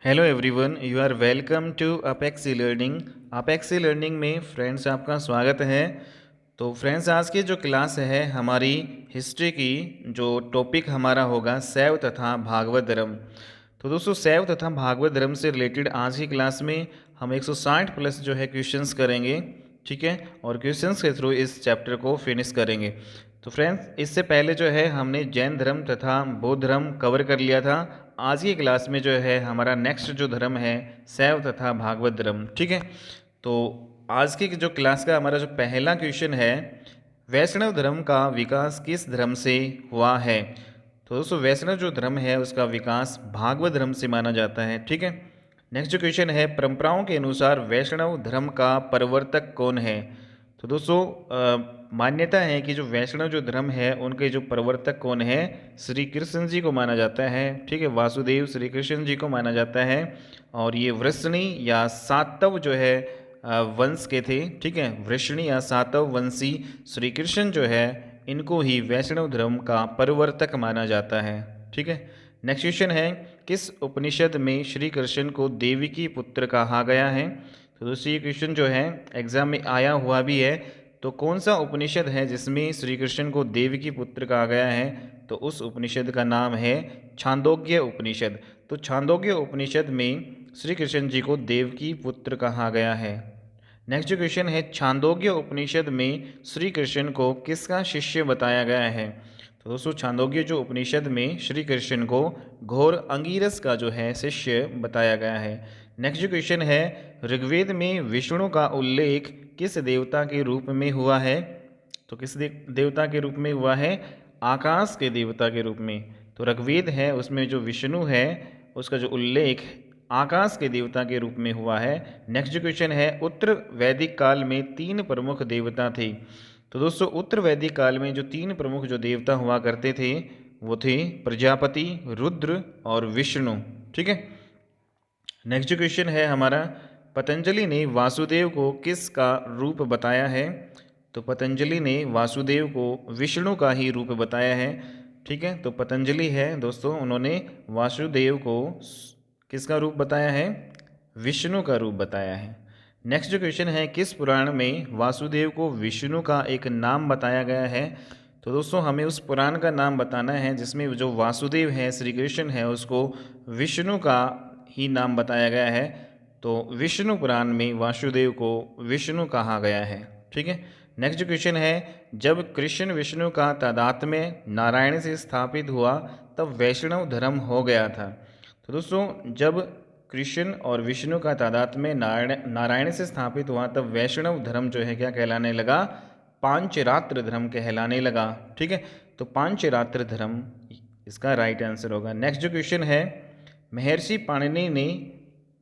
Hello everyone, you are welcome to Apex Learning. Apex Learning में friends आपका स्वागत है। तो फ्रेंड्स, आज की जो क्लास है हमारी हिस्ट्री की, जो टॉपिक हमारा होगा शैव तथा भागवत धर्म। तो दोस्तों, शैव तथा भागवत धर्म से रिलेटेड आज की क्लास में हम 160 प्लस जो है क्वेश्चंस करेंगे, ठीक है, और क्वेश्चंस के थ्रू इस चैप्टर को फिनिश करेंगे। तो फ्रेंड्स, इससे पहले जो है हमने जैन धर्म तथा बौद्ध धर्म कवर कर लिया था। आज की क्लास में जो है हमारा नेक्स्ट जो धर्म है शैव तथा भागवत धर्म, ठीक है। तो आज की जो क्लास का हमारा जो पहला क्वेश्चन है, वैष्णव धर्म का विकास किस धर्म से हुआ है। तो दोस्तों, वैष्णव जो धर्म है उसका विकास भागवत धर्म से माना जाता है, ठीक है। नेक्स्ट जो क्वेश्चन है, परंपराओं के अनुसार वैष्णव धर्म का प्रवर्तक कौन है। तो दोस्तों, मान्यता है कि जो वैष्णव जो धर्म है उनके जो प्रवर्तक कौन है, श्री कृष्ण जी को माना जाता है, ठीक है। वासुदेव श्री कृष्ण जी को माना जाता है, और ये वृष्णि या सातव जो है वंश के थे, ठीक है। वृष्णि या सातव वंशी श्री कृष्ण जो है इनको ही वैष्णव धर्म का प्रवर्तक माना जाता है, ठीक है। नेक्स्ट क्वेश्चन है, किस उपनिषद में श्री कृष्ण को देवी की पुत्र कहा गया है। तो दोस्तों, ये क्वेश्चन जो है एग्जाम में आया हुआ भी है। तो कौन सा उपनिषद है जिसमें श्री कृष्ण को देवी की पुत्र कहा गया है। तो उस उपनिषद का नाम है छांदोग्य उपनिषद। तो छांदोग्य उपनिषद में श्री कृष्ण जी को देव की पुत्र कहा गया है। नेक्स्ट जो क्वेश्चन है, छांदोग्य उपनिषद में श्री कृष्ण को किसका शिष्य बताया गया है। तो दोस्तों, छांदोग्य जो उपनिषद में श्री कृष्ण को घोर अंगिरस का जो है शिष्य बताया गया है। नेक्स्ट जो क्वेश्चन है, ऋग्वेद में विष्णु का उल्लेख किस देवता के रूप में हुआ है। तो किस देवता के रूप में हुआ है, आकाश के देवता के रूप में। तो ऋग्वेद है उसमें जो विष्णु है उसका जो उल्लेख आकाश के देवता के रूप में हुआ है। नेक्स्ट जो क्वेश्चन है, उत्तर वैदिक काल में 3 प्रमुख देवता थे। तो दोस्तों, उत्तर वैदिक काल में जो 3 प्रमुख जो देवता हुआ करते थे वो थे प्रजापति, रुद्र और विष्णु, ठीक है। नेक्स्ट जो क्वेश्चन है हमारा, पतंजलि ने वासुदेव को किसका रूप बताया है। तो पतंजलि ने वासुदेव को विष्णु का ही रूप बताया है, ठीक है। तो पतंजलि है दोस्तों, उन्होंने वासुदेव को किसका रूप बताया है, विष्णु का रूप बताया है। नेक्स्ट जो क्वेश्चन है, किस पुराण में वासुदेव को विष्णु का एक नाम बताया गया है। तो दोस्तों, हमें उस पुराण का नाम बताना है जिसमें जो वासुदेव है श्री कृष्ण है उसको विष्णु का ही नाम बताया गया है। तो विष्णु पुराण में वासुदेव को विष्णु कहा गया है, ठीक है। नेक्स्ट जो क्वेश्चन है, जब कृष्ण विष्णु का तादात्म्य नारायण से स्थापित हुआ तब वैष्णव धर्म हो गया था। तो दोस्तों, जब कृष्ण और विष्णु का तादात्म्य नारायण से स्थापित हुआ तब वैष्णव धर्म जो है क्या कहलाने लगा, पांचरात्र धर्म कहलाने लगा, ठीक है। तो पांचरात्र धर्म इसका राइट आंसर होगा। नेक्स्ट जो क्वेश्चन है, महर्षि पाणिनि ने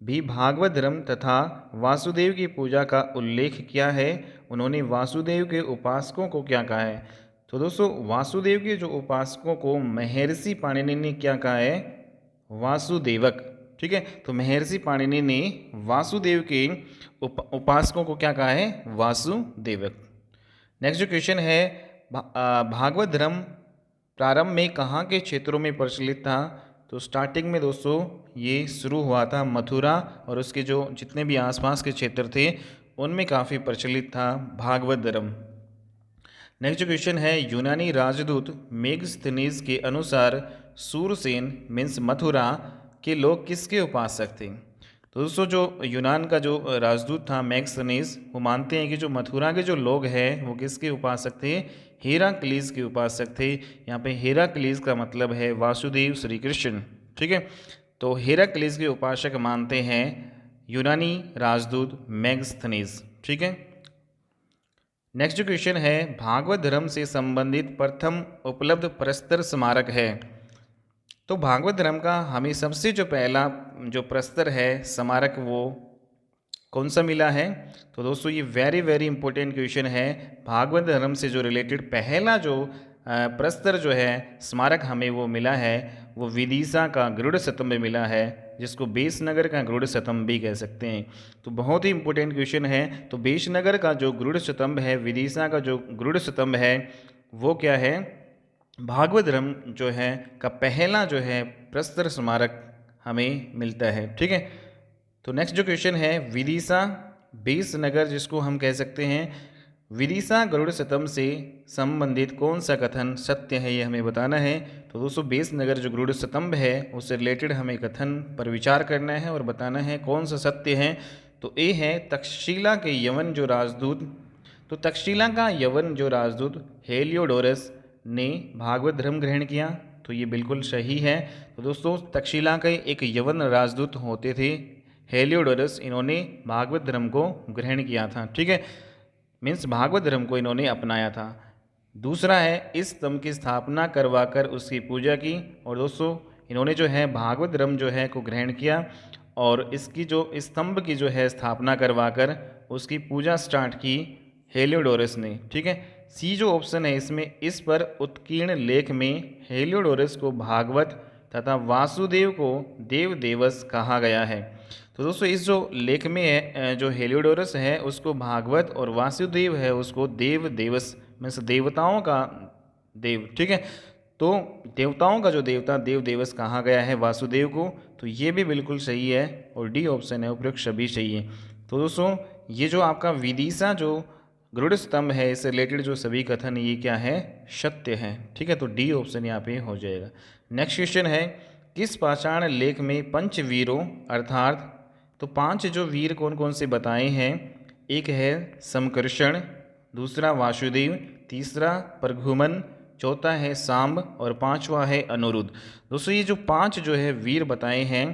भी भागवत धर्म तथा वासुदेव की पूजा का उल्लेख किया है। उन्होंने वासुदेव के उपासकों को क्या कहा है। तो दोस्तों, वासुदेव के जो उपासकों को महर्षि पाणिनि ने क्या कहा है, वासुदेवक, ठीक है। तो महर्षि पाणिनि ने वासुदेव के उपासकों को क्या कहा है, वासुदेवक। नेक्स्ट जो क्वेश्चन है, भागवत धर्म प्रारंभ में कहाँ के क्षेत्रों में प्रचलित था। तो स्टार्टिंग में दोस्तों ये शुरू हुआ था मथुरा और उसके जो जितने भी आसपास के क्षेत्र थे उनमें काफ़ी प्रचलित था भागवत धर्म। नेक्स्ट जो क्वेश्चन है, यूनानी राजदूत मेगस्थनीज के अनुसार सूरसेन मीन्स मथुरा के लोग किसके उपासक थे। तो दोस्तों, जो यूनान का जो राजदूत था मेगस्थनीज, वो मानते हैं कि जो मथुरा के जो लोग हैं वो किसके उपासक थे, हेराक्लीज के उपासक थे। यहाँ पे हेराक्लीज का मतलब है वासुदेव श्री कृष्ण, ठीक है। तो हेराक्लीज के उपासक मानते हैं यूनानी राजदूत मेगस्थनीज, ठीक है। नेक्स्ट जो क्वेश्चन है, भागवत धर्म से संबंधित प्रथम उपलब्ध प्रस्तर स्मारक है। तो भागवत धर्म का हमें सबसे जो पहला जो प्रस्तर है स्मारक वो कौन सा मिला है। तो दोस्तों, ये वेरी वेरी इंपॉर्टेंट क्वेश्चन है। भागवत धर्म से जो रिलेटेड पहला जो प्रस्तर जो है स्मारक हमें वो मिला है, वो विदिशा का गरुड़ स्तंभ मिला है, जिसको बेसनगर का गरुड़ स्तंभ भी कह सकते हैं। तो बहुत ही इंपॉर्टेंट क्वेश्चन है। तो बेसनगर का जो गरुड़ स्तंभ है, विदिशा का जो गरुड़ स्तंभ है, वो क्या है, भागवत धर्म जो है का पहला जो है प्रस्तर स्मारक हमें मिलता है। ठीक है, तो नेक्स्ट जो क्वेश्चन है, विदिशा बेस नगर जिसको हम कह सकते हैं, विदिशा गरुड़ शतम से संबंधित कौन सा कथन सत्य है, ये हमें बताना है। तो दोस्तों बेस नगर जो गरुड़ स्तंभ है उससे रिलेटेड हमें कथन पर विचार करना है और बताना है कौन सा सत्य है। तो ए है तक्षशिला के यवन जो राजदूत, तो तक्षशिला का यवन जो राजदूत हेलियोडोरस ने भागवत धर्म ग्रहण किया, तो ये बिल्कुल सही है। तो दोस्तों तक्षशिला के एक यवन राजदूत होते थे हेलियोडोरस, इन्होंने भागवत धर्म को ग्रहण किया था। ठीक है, मीन्स भागवत धर्म को इन्होंने अपनाया था। दूसरा है इस स्तंभ की स्थापना करवाकर उसकी पूजा की, और दोस्तों इन्होंने जो है भागवत धर्म जो है को ग्रहण किया और इसकी जो स्तंभ की जो है स्थापना करवाकर उसकी पूजा स्टार्ट की हेलियोडोरस ने। ठीक है, सी जो ऑप्शन है इसमें, इस पर उत्कीर्ण लेख में हेलियोडोरस को भागवत तथा वासुदेव को देव देवस कहा गया है। तो दोस्तों इस जो लेख में है जो हेलियोडोरस है उसको भागवत और वासुदेव है उसको देव देवस मीन्स देवताओं का देव। ठीक है, तो देवताओं का जो देवता देव देवस कहा गया है वासुदेव को, तो ये भी बिल्कुल सही है और डी ऑप्शन है उपयुक्त सभी सही है। तो दोस्तों ये जो आपका विदिशा जो गरुड़ स्तंभ है इससे रिलेटेड जो सभी कथन ये क्या है, सत्य है। ठीक है, तो डी ऑप्शन यहाँ पे हो जाएगा। नेक्स्ट क्वेश्चन है, किस पाषाण लेख में पंचवीरों अर्थात, तो 5 जो वीर कौन कौन से बताए हैं, एक है समकर्षण, दूसरा वासुदेव, तीसरा प्रघुमन, चौथा है सांब और पांचवा है अनुरुद्ध। दोस्तों ये जो 5 जो है वीर बताए हैं,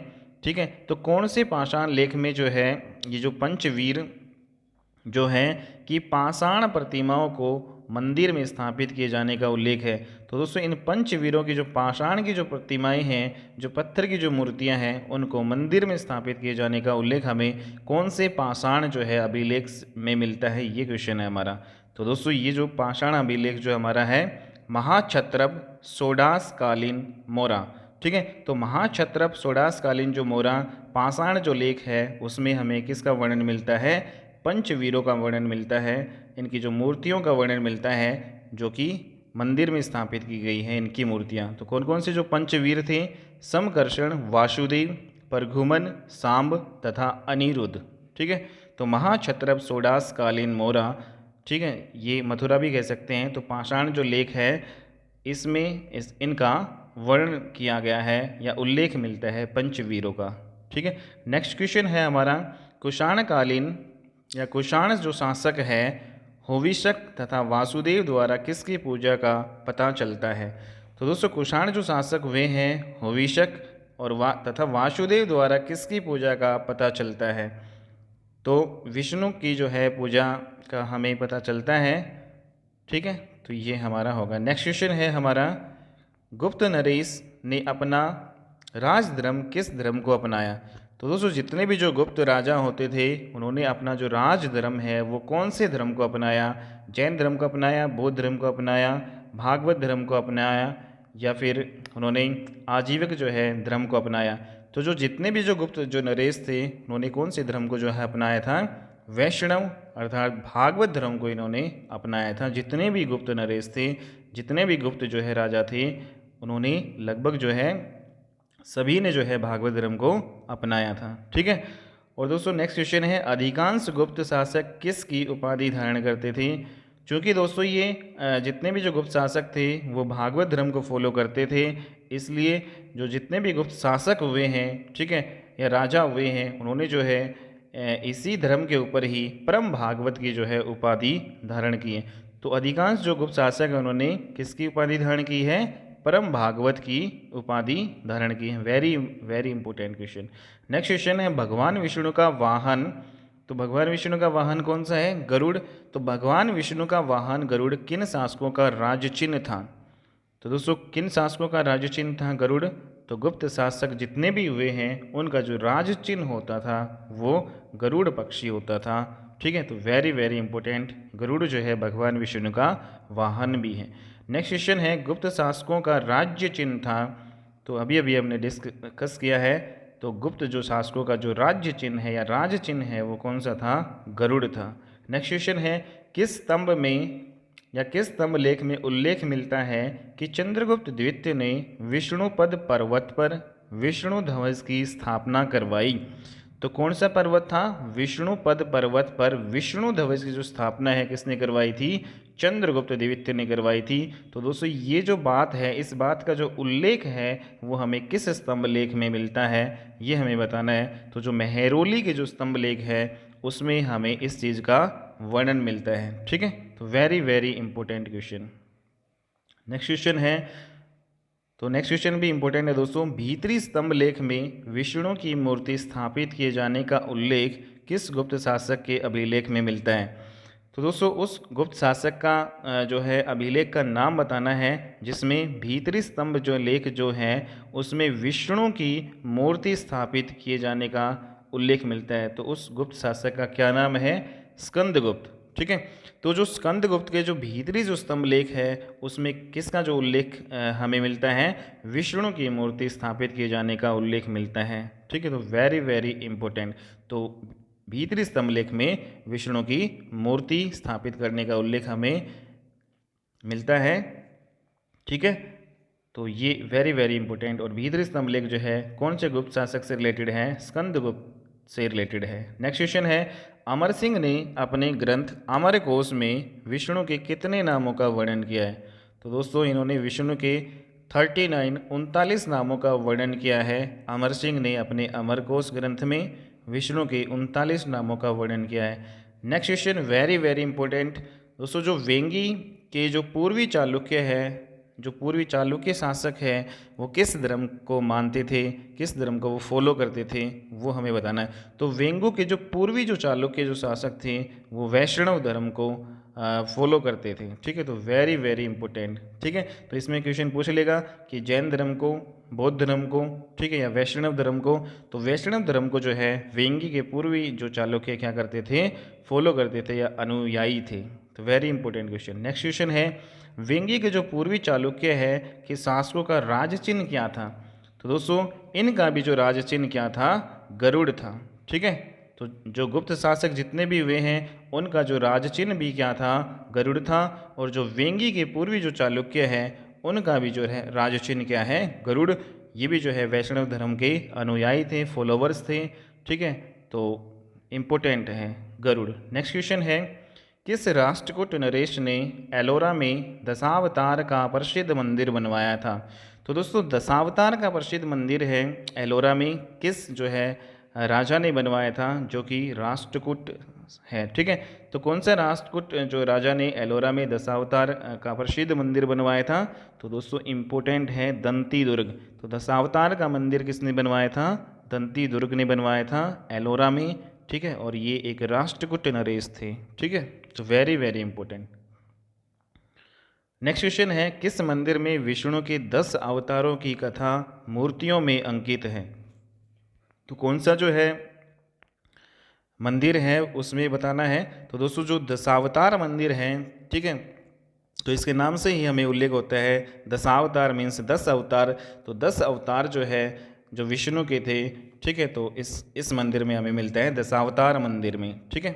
ठीक है, तो कौन से पाषाण लेख में जो है ये जो पंचवीर जो है कि पाषाण प्रतिमाओं को मंदिर में स्थापित किए जाने का उल्लेख है। तो दोस्तों इन पंचवीरों की जो पाषाण की जो प्रतिमाएं हैं, जो पत्थर की जो मूर्तियां हैं, उनको मंदिर में स्थापित किए जाने का उल्लेख हमें कौन से पाषाण जो है अभिलेख में मिलता है, ये क्वेश्चन है हमारा। तो दोस्तों ये जो पाषाण अभिलेख जो हमारा है महाक्षत्रप सोडास कालीन मोरा। ठीक है, तो महाक्षत्रप सोडास कालीन जो मोरा पाषाण जो लेख है उसमें हमें किसका वर्णन मिलता है, पंचवीरों का वर्णन मिलता है, इनकी जो मूर्तियों का वर्णन मिलता है जो कि मंदिर में स्थापित की गई हैं इनकी मूर्तियाँ। तो कौन कौन से जो पंचवीर थे, समकर्षण, वासुदेव, प्रघुमन, सांब तथा अनिरुद्ध। ठीक है, तो महाक्षत्रप सोडास कालीन मोरा, ठीक है, ये मथुरा भी कह सकते हैं। तो पाषाण जो लेख है इसमें इनका वर्णन किया गया है या उल्लेख मिलता है पंचवीरों का। ठीक है, नेक्स्ट क्वेश्चन है हमारा, कुषाण कालीन या कुषाण जो शासक है होविशक तथा वासुदेव द्वारा किसकी पूजा का पता चलता है। तो दोस्तों कुषाण जो शासक वे हैं होविशक और तथा वासुदेव द्वारा किसकी पूजा का पता चलता है, तो विष्णु की जो है पूजा का हमें पता चलता है। ठीक है, तो ये हमारा होगा। नेक्स्ट क्वेश्चन है हमारा, गुप्त नरेश ने अपना राजधर्म किस धर्म को अपनाया। तो दोस्तों जितने भी जो गुप्त राजा होते थे उन्होंने अपना जो राज धर्म है वो कौन से धर्म को अपनाया, जैन धर्म को अपनाया, बौद्ध धर्म को अपनाया, भागवत धर्म को अपनाया, या फिर उन्होंने आजीविक जो है धर्म को अपनाया। तो जो जितने भी जो गुप्त जो नरेश थे उन्होंने कौन से धर्म को जो है अपनाया था, वैष्णव अर्थात भागवत धर्म को इन्होंने अपनाया था। जितने भी गुप्त नरेश थे, जितने भी गुप्त जो है राजा थे, उन्होंने लगभग जो है सभी ने जो है भागवत धर्म को अपनाया था। ठीक है, और दोस्तों नेक्स्ट क्वेश्चन है, अधिकांश गुप्त शासक किसकी उपाधि धारण करते थे। क्योंकि दोस्तों ये जितने भी जो गुप्त शासक थे वो भागवत धर्म को फॉलो करते थे, इसलिए जो जितने भी गुप्त शासक हुए हैं, ठीक है, या राजा हुए हैं, उन्होंने जो है इसी धर्म के ऊपर ही परम भागवत की जो है उपाधि धारण की है। तो अधिकांश जो गुप्त शासक हैं उन्होंने किसकी उपाधि धारण की है, परम भागवत की उपाधि धारण की है। Very very important question. Next question है, भगवान विष्णु का वाहन, तो भगवान विष्णु का वाहन कौन सा है, गरुड़। तो भगवान विष्णु का वाहन गरुड़ किन शासकों का राज्य चिन्ह था। तो दोस्तों किन शासकों का राज्य चिन्ह था गरुड़, तो गुप्त शासक जितने भी हुए हैं उनका जो राज्य चिन्ह होता था वो गरुड़ पक्षी होता था। ठीक है, तो वेरी वेरी इंपॉर्टेंट, गरुड़ जो है भगवान विष्णु का वाहन भी है। नेक्स्ट क्वेश्चन है, गुप्त शासकों का राज्य चिन्ह था, तो अभी अभी हमने डिस्कस किया है, तो गुप्त जो शासकों का जो राज्य चिन्ह है या राज चिन्ह है वो कौन सा था, गरुड़ था। नेक्स्ट क्वेश्चन है, किस स्तंभ में या किस स्तंभ लेख में उल्लेख मिलता है कि चंद्रगुप्त द्वितीय ने विष्णुपद पर्वत पर विष्णु ध्वज की स्थापना करवाई? तो कौन सा पर्वत था? विष्णुपद पर्वत पर विष्णु ध्वज की जो स्थापना है किसने करवाई थी? चंद्रगुप्त द्वितीय ने करवाई थी। तो दोस्तों ये जो बात है, इस बात का जो उल्लेख है वो हमें किस स्तंभ लेख में मिलता है, ये हमें बताना है। तो जो मेहरौली के जो स्तंभ लेख है उसमें हमें इस चीज़ का वर्णन मिलता है। ठीक है, तो very very important question. Next question है, तो नेक्स्ट क्वेश्चन भी इंपॉर्टेंट है दोस्तों। भीतरी स्तंभ लेख में विष्णु की मूर्ति स्थापित किए जाने का उल्लेख किस गुप्त शासक के अभिलेख में मिलता है? तो दोस्तों उस गुप्त शासक का जो है अभिलेख का नाम बताना है जिसमें भीतरी स्तंभ जो लेख जो है उसमें विष्णु की मूर्ति स्थापित किए जाने का उल्लेख मिलता है। तो उस गुप्त शासक का क्या नाम है? स्कंदगुप्त। ठीक है, तो जो स्कंदगुप्त के जो भीतरी जो स्तंभ लेख है उसमें किसका जो उल्लेख हमें मिलता है? विष्णु की मूर्ति स्थापित किए जाने का उल्लेख मिलता है। ठीक है, तो वेरी वेरी इंपॉर्टेंट। तो भीतरी स्तंभ लेख में विष्णु की मूर्ति स्थापित करने का उल्लेख हमें मिलता है। ठीक है, तो ये वेरी वेरी इंपॉर्टेंट। और भीतरी स्तंभ लेख जो है कौन से गुप्त शासक से रिलेटेड है? स्कंदगुप्त से रिलेटेड है। नेक्स्ट क्वेश्चन है, अमर सिंह ने अपने ग्रंथ अमरकोश में विष्णु के कितने नामों का वर्णन किया है? तो दोस्तों इन्होंने विष्णु के 39 नामों का वर्णन किया है। अमर सिंह ने अपने अमरकोश ग्रंथ में विष्णु के 39 नामों का वर्णन किया है। Next question very very important दोस्तों, जो वेंगी के जो पूर्वी चालुक्य है, जो पूर्वी चालुक्य शासक है वो किस धर्म को मानते थे, किस धर्म को वो फॉलो करते थे, वो हमें बताना है। तो वेंगु के जो पूर्वी जो चालुक्य जो शासक थे वो वैष्णव धर्म को फॉलो करते थे। ठीक है, तो वेरी वेरी इंपॉर्टेंट। ठीक है, तो इसमें क्वेश्चन पूछ लेगा कि जैन धर्म को, बौद्ध धर्म को, ठीक है, या वैष्णव धर्म को। तो वैष्णव धर्म को जो है वेंगी के पूर्वी जो चालुक्य क्या करते थे? फॉलो करते थे या अनुयायी थे। तो very important question. Next question है, वेंगी के जो पूर्वी चालुक्य है कि शासकों का राज चिन्ह क्या था? तो दोस्तों इनका भी जो राज चिन्ह क्या था? गरुड़ था। ठीक है, तो जो गुप्त शासक जितने भी हुए हैं उनका जो राज चिन्ह भी क्या था? गरुड़ था। और जो वेंगी के पूर्वी जो चालुक्य है उनका भी जो है राज चिन्ह क्या है? गरुड़। ये भी जो है वैष्णव धर्म के अनुयायी थे, फॉलोवर्स थे। ठीक है, तो इम्पोर्टेंट है गरुड़। नेक्स्ट क्वेश्चन है, किस राष्ट्रकूट नरेश ने एलोरा में दशावतार का प्रसिद्ध मंदिर बनवाया था? तो दोस्तों दशावतार का प्रसिद्ध मंदिर है एलोरा में किस जो है राजा ने बनवाया था? जो कि राष्ट्रकूट है। ठीक है, तो कौन सा राष्ट्रकूट जो राजा ने एलोरा में दशावतार का प्रसिद्ध मंदिर बनवाया था? तो दोस्तों इम्पोर्टेंट है दंती दुर्ग। तो दशावतार का मंदिर किसने बनवाया था? दंती दुर्ग ने बनवाया था एलोरा में। ठीक है, और ये एक राष्ट्रकूट नरेश थे। ठीक है, तो very very important. Next question है, किस मंदिर में विष्णु के 10 अवतारों की कथा मूर्तियों में अंकित है? तो कौन सा जो है मंदिर है उसमें बताना है। तो दोस्तों जो दशावतार मंदिर है, ठीक है, तो इसके नाम से ही हमें उल्लेख होता है दशावतार मीन्स 10 अवतार। तो 10 अवतार जो है जो विष्णु के थे, ठीक है, तो इस मंदिर में हमें मिलता है दशावतार मंदिर में। ठीक है,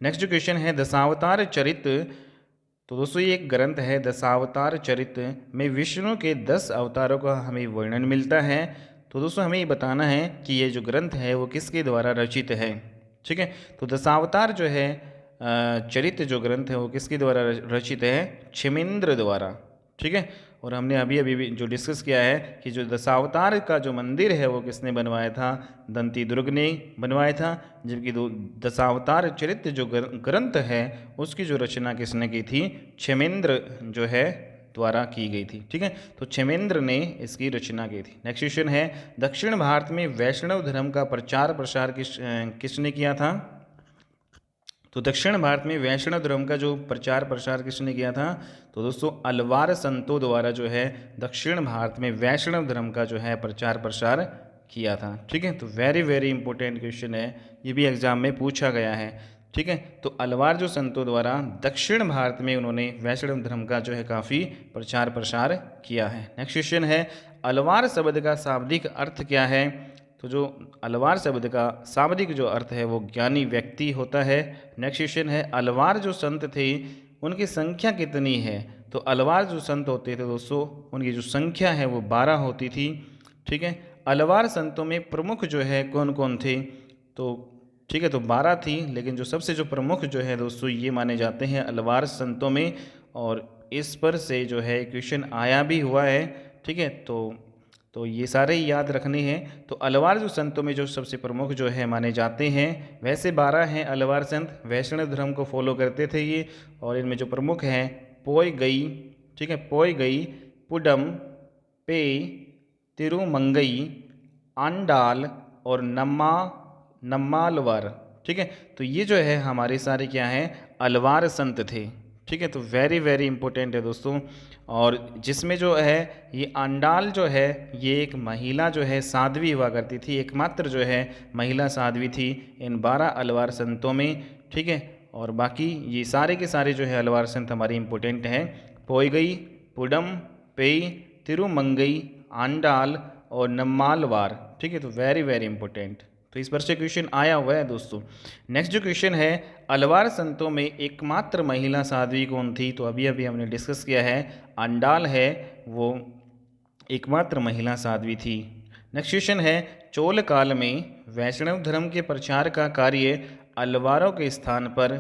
नेक्स्ट जो क्वेश्चन है, दशावतार चरित्र। तो दोस्तों ये एक ग्रंथ है दशावतार चरित्र में विष्णु के 10 अवतारों का हमें वर्णन मिलता है। तो दोस्तों हमें ये बताना है कि ये जो ग्रंथ है वो किसके द्वारा रचित है। ठीक है, तो दशावतार जो है चरित्र जो ग्रंथ है वो किसके द्वारा रचित है? क्षेमेंद्र द्वारा। ठीक है, और हमने अभी अभी भी जो डिस्कस किया है कि जो दशावतार का जो मंदिर है वो किसने बनवाया था? दंती दुर्ग ने बनवाया था। जबकि दशावतार चरित्र जो ग्रंथ है उसकी जो रचना किसने की थी? क्षेमेंद्र जो है द्वारा की गई थी। ठीक है, तो क्षेमेंद्र ने इसकी रचना की थी। नेक्स्ट क्वेश्चन है, दक्षिण भारत में वैष्णव धर्म का प्रचार प्रसार किसने किया था? तो दक्षिण भारत में वैष्णव धर्म का जो प्रचार प्रसार किसने किया था? तो दोस्तों अलवार संतों द्वारा जो है दक्षिण भारत में वैष्णव धर्म का जो है प्रचार प्रसार किया था। ठीक है, तो वेरी वेरी इंपॉर्टेंट क्वेश्चन है, ये भी एग्जाम में पूछा गया है। ठीक है, तो अलवार जो संतों द्वारा दक्षिण भारत में उन्होंने वैष्णव धर्म का जो है काफ़ी प्रचार प्रसार किया है। नेक्स्ट क्वेश्चन है, अलवार शब्द का शाब्दिक अर्थ क्या है? तो जो अलवार शब्द का शाब्दिक जो अर्थ है वो ज्ञानी व्यक्ति होता है। नेक्स्ट क्वेश्चन है, अलवार जो संत थे उनकी संख्या कितनी है? तो अलवार जो संत होते थे दोस्तों उनकी जो संख्या है वो 12 होती थी। ठीक है। अलवार संतों में प्रमुख जो है कौन कौन थे? तो ठीक है, तो 12 थी, लेकिन जो सबसे जो प्रमुख जो है दोस्तों ये माने जाते हैं अलवार संतों में, और इस पर से जो है क्वेश्चन आया भी हुआ है। ठीक है, तो ये सारे ही याद रखने हैं। तो अलवार जो संतों में जो सबसे प्रमुख जो है माने जाते हैं, वैसे 12 हैं अलवार संत, वैष्णव धर्म को फॉलो करते थे ये। और इनमें जो प्रमुख हैं पोय गई, ठीक है, पोय गई, पुडम, पे, तिरुमंगई, आंडाल और नम्मालवार। ठीक है, तो ये जो है हमारे सारे क्या हैं, अलवार संत थे। ठीक है, तो वेरी वेरी इंपॉर्टेंट है दोस्तों। और जिसमें जो है ये आंडाल जो है ये एक महिला जो है साध्वी हुआ करती थी, एकमात्र जो है महिला साध्वी थी इन 12 अलवार संतों में। ठीक है, और बाकी ये सारे के सारे जो है अलवार संत हमारे इंपॉर्टेंट हैं। पोइगई, पुडम, पेई, तिरुमंगई, आंडाल और नम्मालवार। ठीक है, तो वेरी वेरी इंपॉर्टेंट। तो इस पर से क्वेश्चन आया हुआ है दोस्तों। नेक्स्ट जो क्वेश्चन है, अलवार संतों में एकमात्र महिला साध्वी कौन थी? तो अभी अभी हमने डिस्कस किया है, आंडाल है वो एकमात्र महिला साध्वी थी। नेक्स्ट क्वेश्चन है, चोल काल में वैष्णव धर्म के प्रचार का कार्य अलवारों के स्थान पर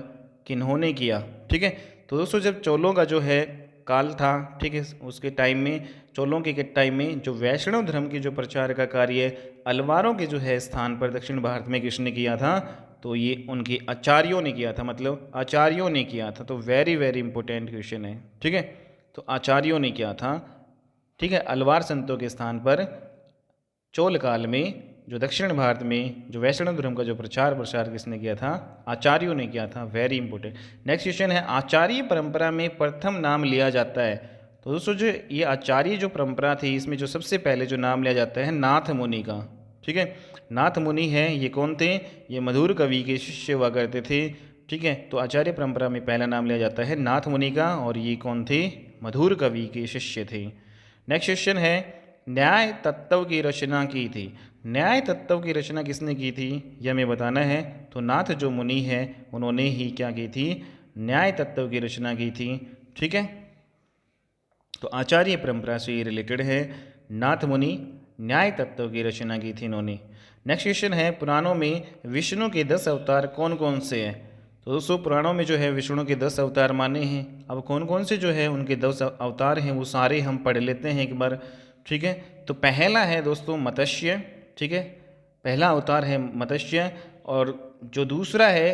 किन्होंने किया? ठीक है, तो दोस्तों जब चोलों का जो है काल था, ठीक है, उसके टाइम में, चोलों के टाइम में जो वैष्णव धर्म की जो प्रचार का कार्य अलवारों के जो है स्थान पर दक्षिण भारत में किसने किया था? तो ये उनके आचार्यों ने किया था, मतलब आचार्यों ने किया था। तो वेरी वेरी इंपॉर्टेंट क्वेश्चन है। ठीक है, तो आचार्यों ने किया था। ठीक है, अलवार संतों के स्थान पर चोल काल में जो दक्षिण भारत में जो वैष्णव धर्म का जो प्रचार प्रसार किसने किया था? आचार्यों ने किया था। Very important. नेक्स्ट क्वेश्चन है, आचार्य परंपरा में प्रथम नाम लिया जाता है? तो दोस्तों जो ये आचार्य जो परंपरा थी इसमें जो सबसे पहले जो नाम लिया जाता है नाथ मुनि का। ठीक है, नाथ मुनि है, ये कौन थे? ये मधुर कवि के शिष्य हुआ करते थे। ठीक है, तो आचार्य परंपरा में पहला नाम लिया जाता है नाथ मुनि का, और ये कौन थे? मधुर कवि के शिष्य थे। नेक्स्ट क्वेश्चन है, न्याय तत्व की रचना की थी? न्याय तत्व की रचना किसने की थी यह हमें बताना है। तो नाथ जो मुनि है उन्होंने ही क्या की थी? न्याय तत्व की रचना की थी। ठीक है, तो आचार्य परंपरा से रिलेटेड है, नाथ मुनि न्याय तत्व की रचना की थी इन्होंने। नेक्स्ट क्वेश्चन है, पुराणों में विष्णु के 10 अवतार कौन कौन से हैं? तो दोस्तों पुराणों में जो है विष्णु के 10 अवतार माने हैं। अब कौन कौन से जो है उनके 10 अवतार हैं वो सारे हम पढ़ लेते हैं एक बार। ठीक है, तो पहला है दोस्तों मत्स्य। ठीक है, पहला अवतार है मत्स्य, और जो दूसरा है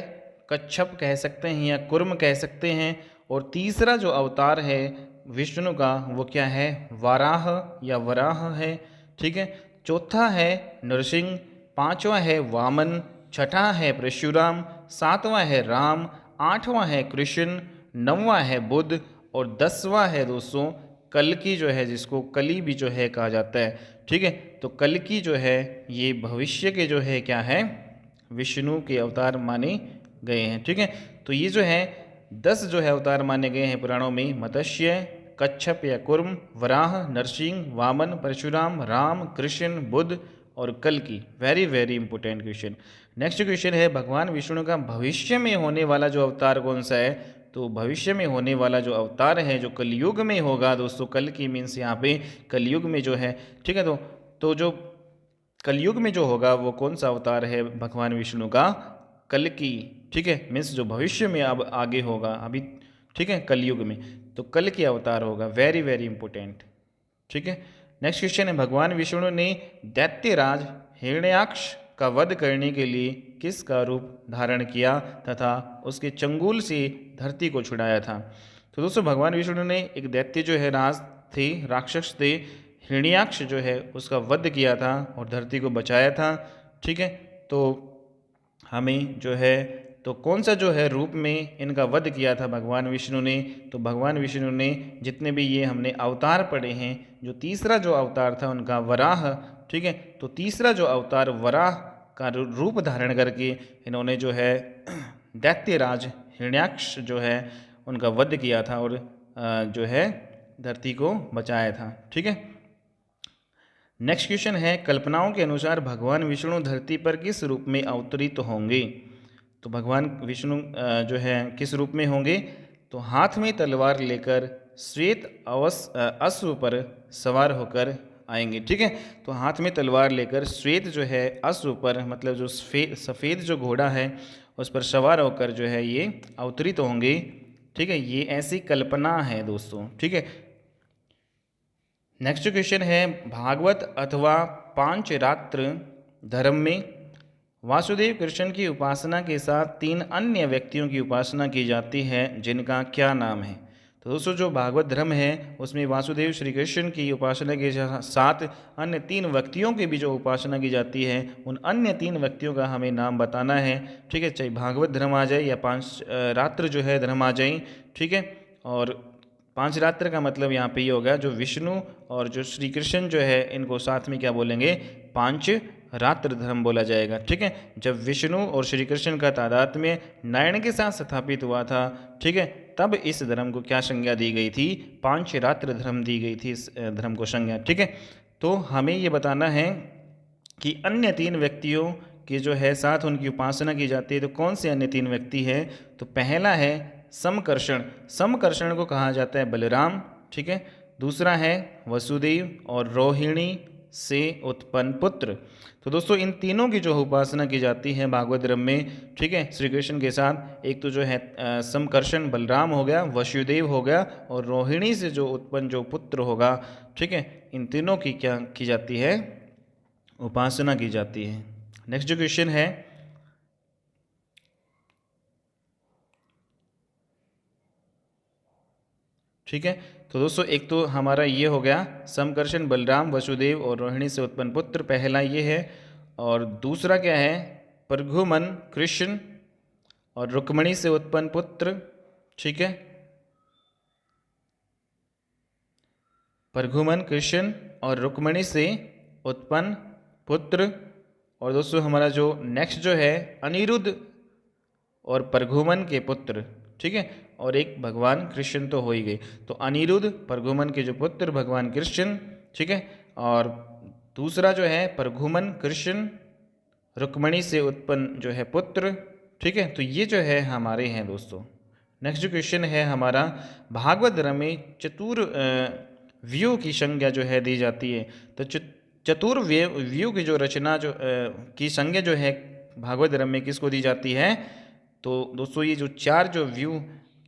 कच्छप कह सकते हैं या कुर्म कह सकते हैं, और तीसरा जो अवतार है विष्णु का वो क्या है? वाराह या वराह है। ठीक है, चौथा है नरसिंह, पांचवा है वामन, छठा है परशुराम, सातवां है राम, आठवां है कृष्ण, नौवां है बुद्ध, और 10वां है दोस्तों कल्कि जो है, जिसको कली भी जो है कहा जाता है। ठीक है, तो कल्कि जो है ये भविष्य के जो है क्या है? विष्णु के अवतार माने गए हैं। ठीक है, तो ये जो है 10 जो है अवतार माने गए हैं पुराणों में, मत्स्य, कच्छप या कुर्म, वराह, नरसिंह, वामन, परशुराम, राम, कृष्ण, बुद्ध और कल्कि। Very very important question. Next question है, भगवान विष्णु का भविष्य में होने वाला जो अवतार कौन सा है? तो भविष्य में होने वाला जो अवतार है जो कलयुग में होगा दोस्तों, कल्कि मीन्स यहाँ पे कलयुग में जो है। ठीक है, तो जो कलयुग में जो होगा वो कौन सा अवतार है भगवान विष्णु का? कल्कि। ठीक है, मीन्स जो भविष्य में अब आगे होगा अभी, ठीक है, कलयुग में, तो कल्कि अवतार होगा। Very very important. ठीक है, नेक्स्ट क्वेश्चन है, भगवान विष्णु ने दैत्यराज हिरण्याक्ष का वध करने के लिए किसका रूप धारण किया तथा उसके चंगुल से धरती को छुड़ाया था? तो दोस्तों भगवान विष्णु ने एक दैत्य जो है राक्षस थे, हिरण्याक्ष जो है उसका वध किया था और धरती को बचाया था। ठीक है, तो हमें जो है, तो कौन सा जो है रूप में इनका वध किया था भगवान विष्णु ने? तो भगवान विष्णु ने जितने भी ये हमने अवतार पढ़े हैं, जो तीसरा जो अवतार था उनका वराह। ठीक है, तो तीसरा जो अवतार वराह का रूप धारण करके इन्होंने जो है दैत्यराज हिरण्याक्ष जो है उनका वध किया था और जो है धरती को बचाया था। ठीक है, नेक्स्ट क्वेश्चन है, कल्पनाओं के अनुसार भगवान विष्णु धरती पर किस रूप में अवतरित होंगे? तो भगवान विष्णु जो है किस रूप में होंगे? तो हाथ में तलवार लेकर श्वेत अश्व पर सवार होकर आएंगे। ठीक है, तो हाथ में तलवार लेकर श्वेत जो है अश्व पर, मतलब जो सफ़ेद जो घोड़ा है उस पर सवार होकर जो है ये अवतरित होंगे। ठीक है, ये ऐसी कल्पना है दोस्तों। ठीक है, नेक्स्ट क्वेश्चन है, भागवत अथवा पांचरात्र धर्म में वासुदेव कृष्ण की उपासना के साथ 3 अन्य व्यक्तियों की उपासना की जाती है, जिनका क्या नाम है? तो दोस्तों जो भागवत धर्म है उसमें वासुदेव श्री कृष्ण की उपासना के साथ अन्य 3 व्यक्तियों की भी जो उपासना की जाती है, उन अन्य 3 व्यक्तियों का हमें नाम बताना है। ठीक है, चाहे भागवत धर्म आ जाए या पांच रात्र जो है धर्म आ जाए। ठीक है, और पांच रात्र का मतलब यहाँ पे ये होगा, जो विष्णु और जो श्री कृष्ण जो है इनको साथ में क्या बोलेंगे? पांच रात्र धर्म बोला जाएगा। ठीक है, जब विष्णु और श्री कृष्ण का तादाद में नारायण के साथ स्थापित हुआ था, ठीक है, तब इस धर्म को क्या संज्ञा दी गई थी? पांच रात्र धर्म दी गई थी इस धर्म को संज्ञा। ठीक है, तो हमें ये बताना है कि अन्य 3 व्यक्तियों के जो है साथ उनकी उपासना की जाती है। तो कौन से अन्य 3 व्यक्ति हैं? तो पहला है समकर्षण। समकर्षण को कहा जाता है बलराम। ठीक है, दूसरा है वसुदेव और रोहिणी से उत्पन्न पुत्र। तो दोस्तों इन तीनों की जो उपासना की जाती है भागवत धर्म में, ठीक है, श्री कृष्ण के साथ, एक तो जो है समकर्षण बलराम हो गया, वसुदेव हो गया, और रोहिणी से जो उत्पन्न जो पुत्र होगा, ठीक है, इन तीनों की क्या की जाती है? उपासना की जाती है। नेक्स्ट जो क्वेश्चन है, ठीक है, तो दोस्तों एक तो हमारा ये हो गया समकर्षण बलराम वसुदेव और रोहिणी से उत्पन्न पुत्र, पहला ये है। और दूसरा क्या है? प्रघुमन कृष्ण और रुक्मणी से उत्पन्न पुत्र। ठीक है, प्रघुमन कृष्ण और रुक्मणी से उत्पन्न पुत्र। और दोस्तों हमारा जो नेक्स्ट जो है अनिरुद्ध और प्रघुमन के पुत्र। ठीक है, और एक भगवान कृष्ण तो हो ही गए, तो अनिरुद्ध प्रघुमन के जो पुत्र भगवान कृष्ण। ठीक है, और दूसरा जो है प्रघुमन कृष्ण रुक्मणी से उत्पन्न जो है पुत्र। ठीक है, तो ये जो है हमारे हैं दोस्तों। नेक्स्ट जो क्वेश्चन है हमारा, भागवत धर्म में चतुर्व्यूह की संज्ञा जो है दी जाती है। तो चतुर्व्यूह की जो रचना जो की संज्ञा जो है भागवत धर्म में किसको दी जाती है? तो दोस्तों ये जो 4 जो व्यू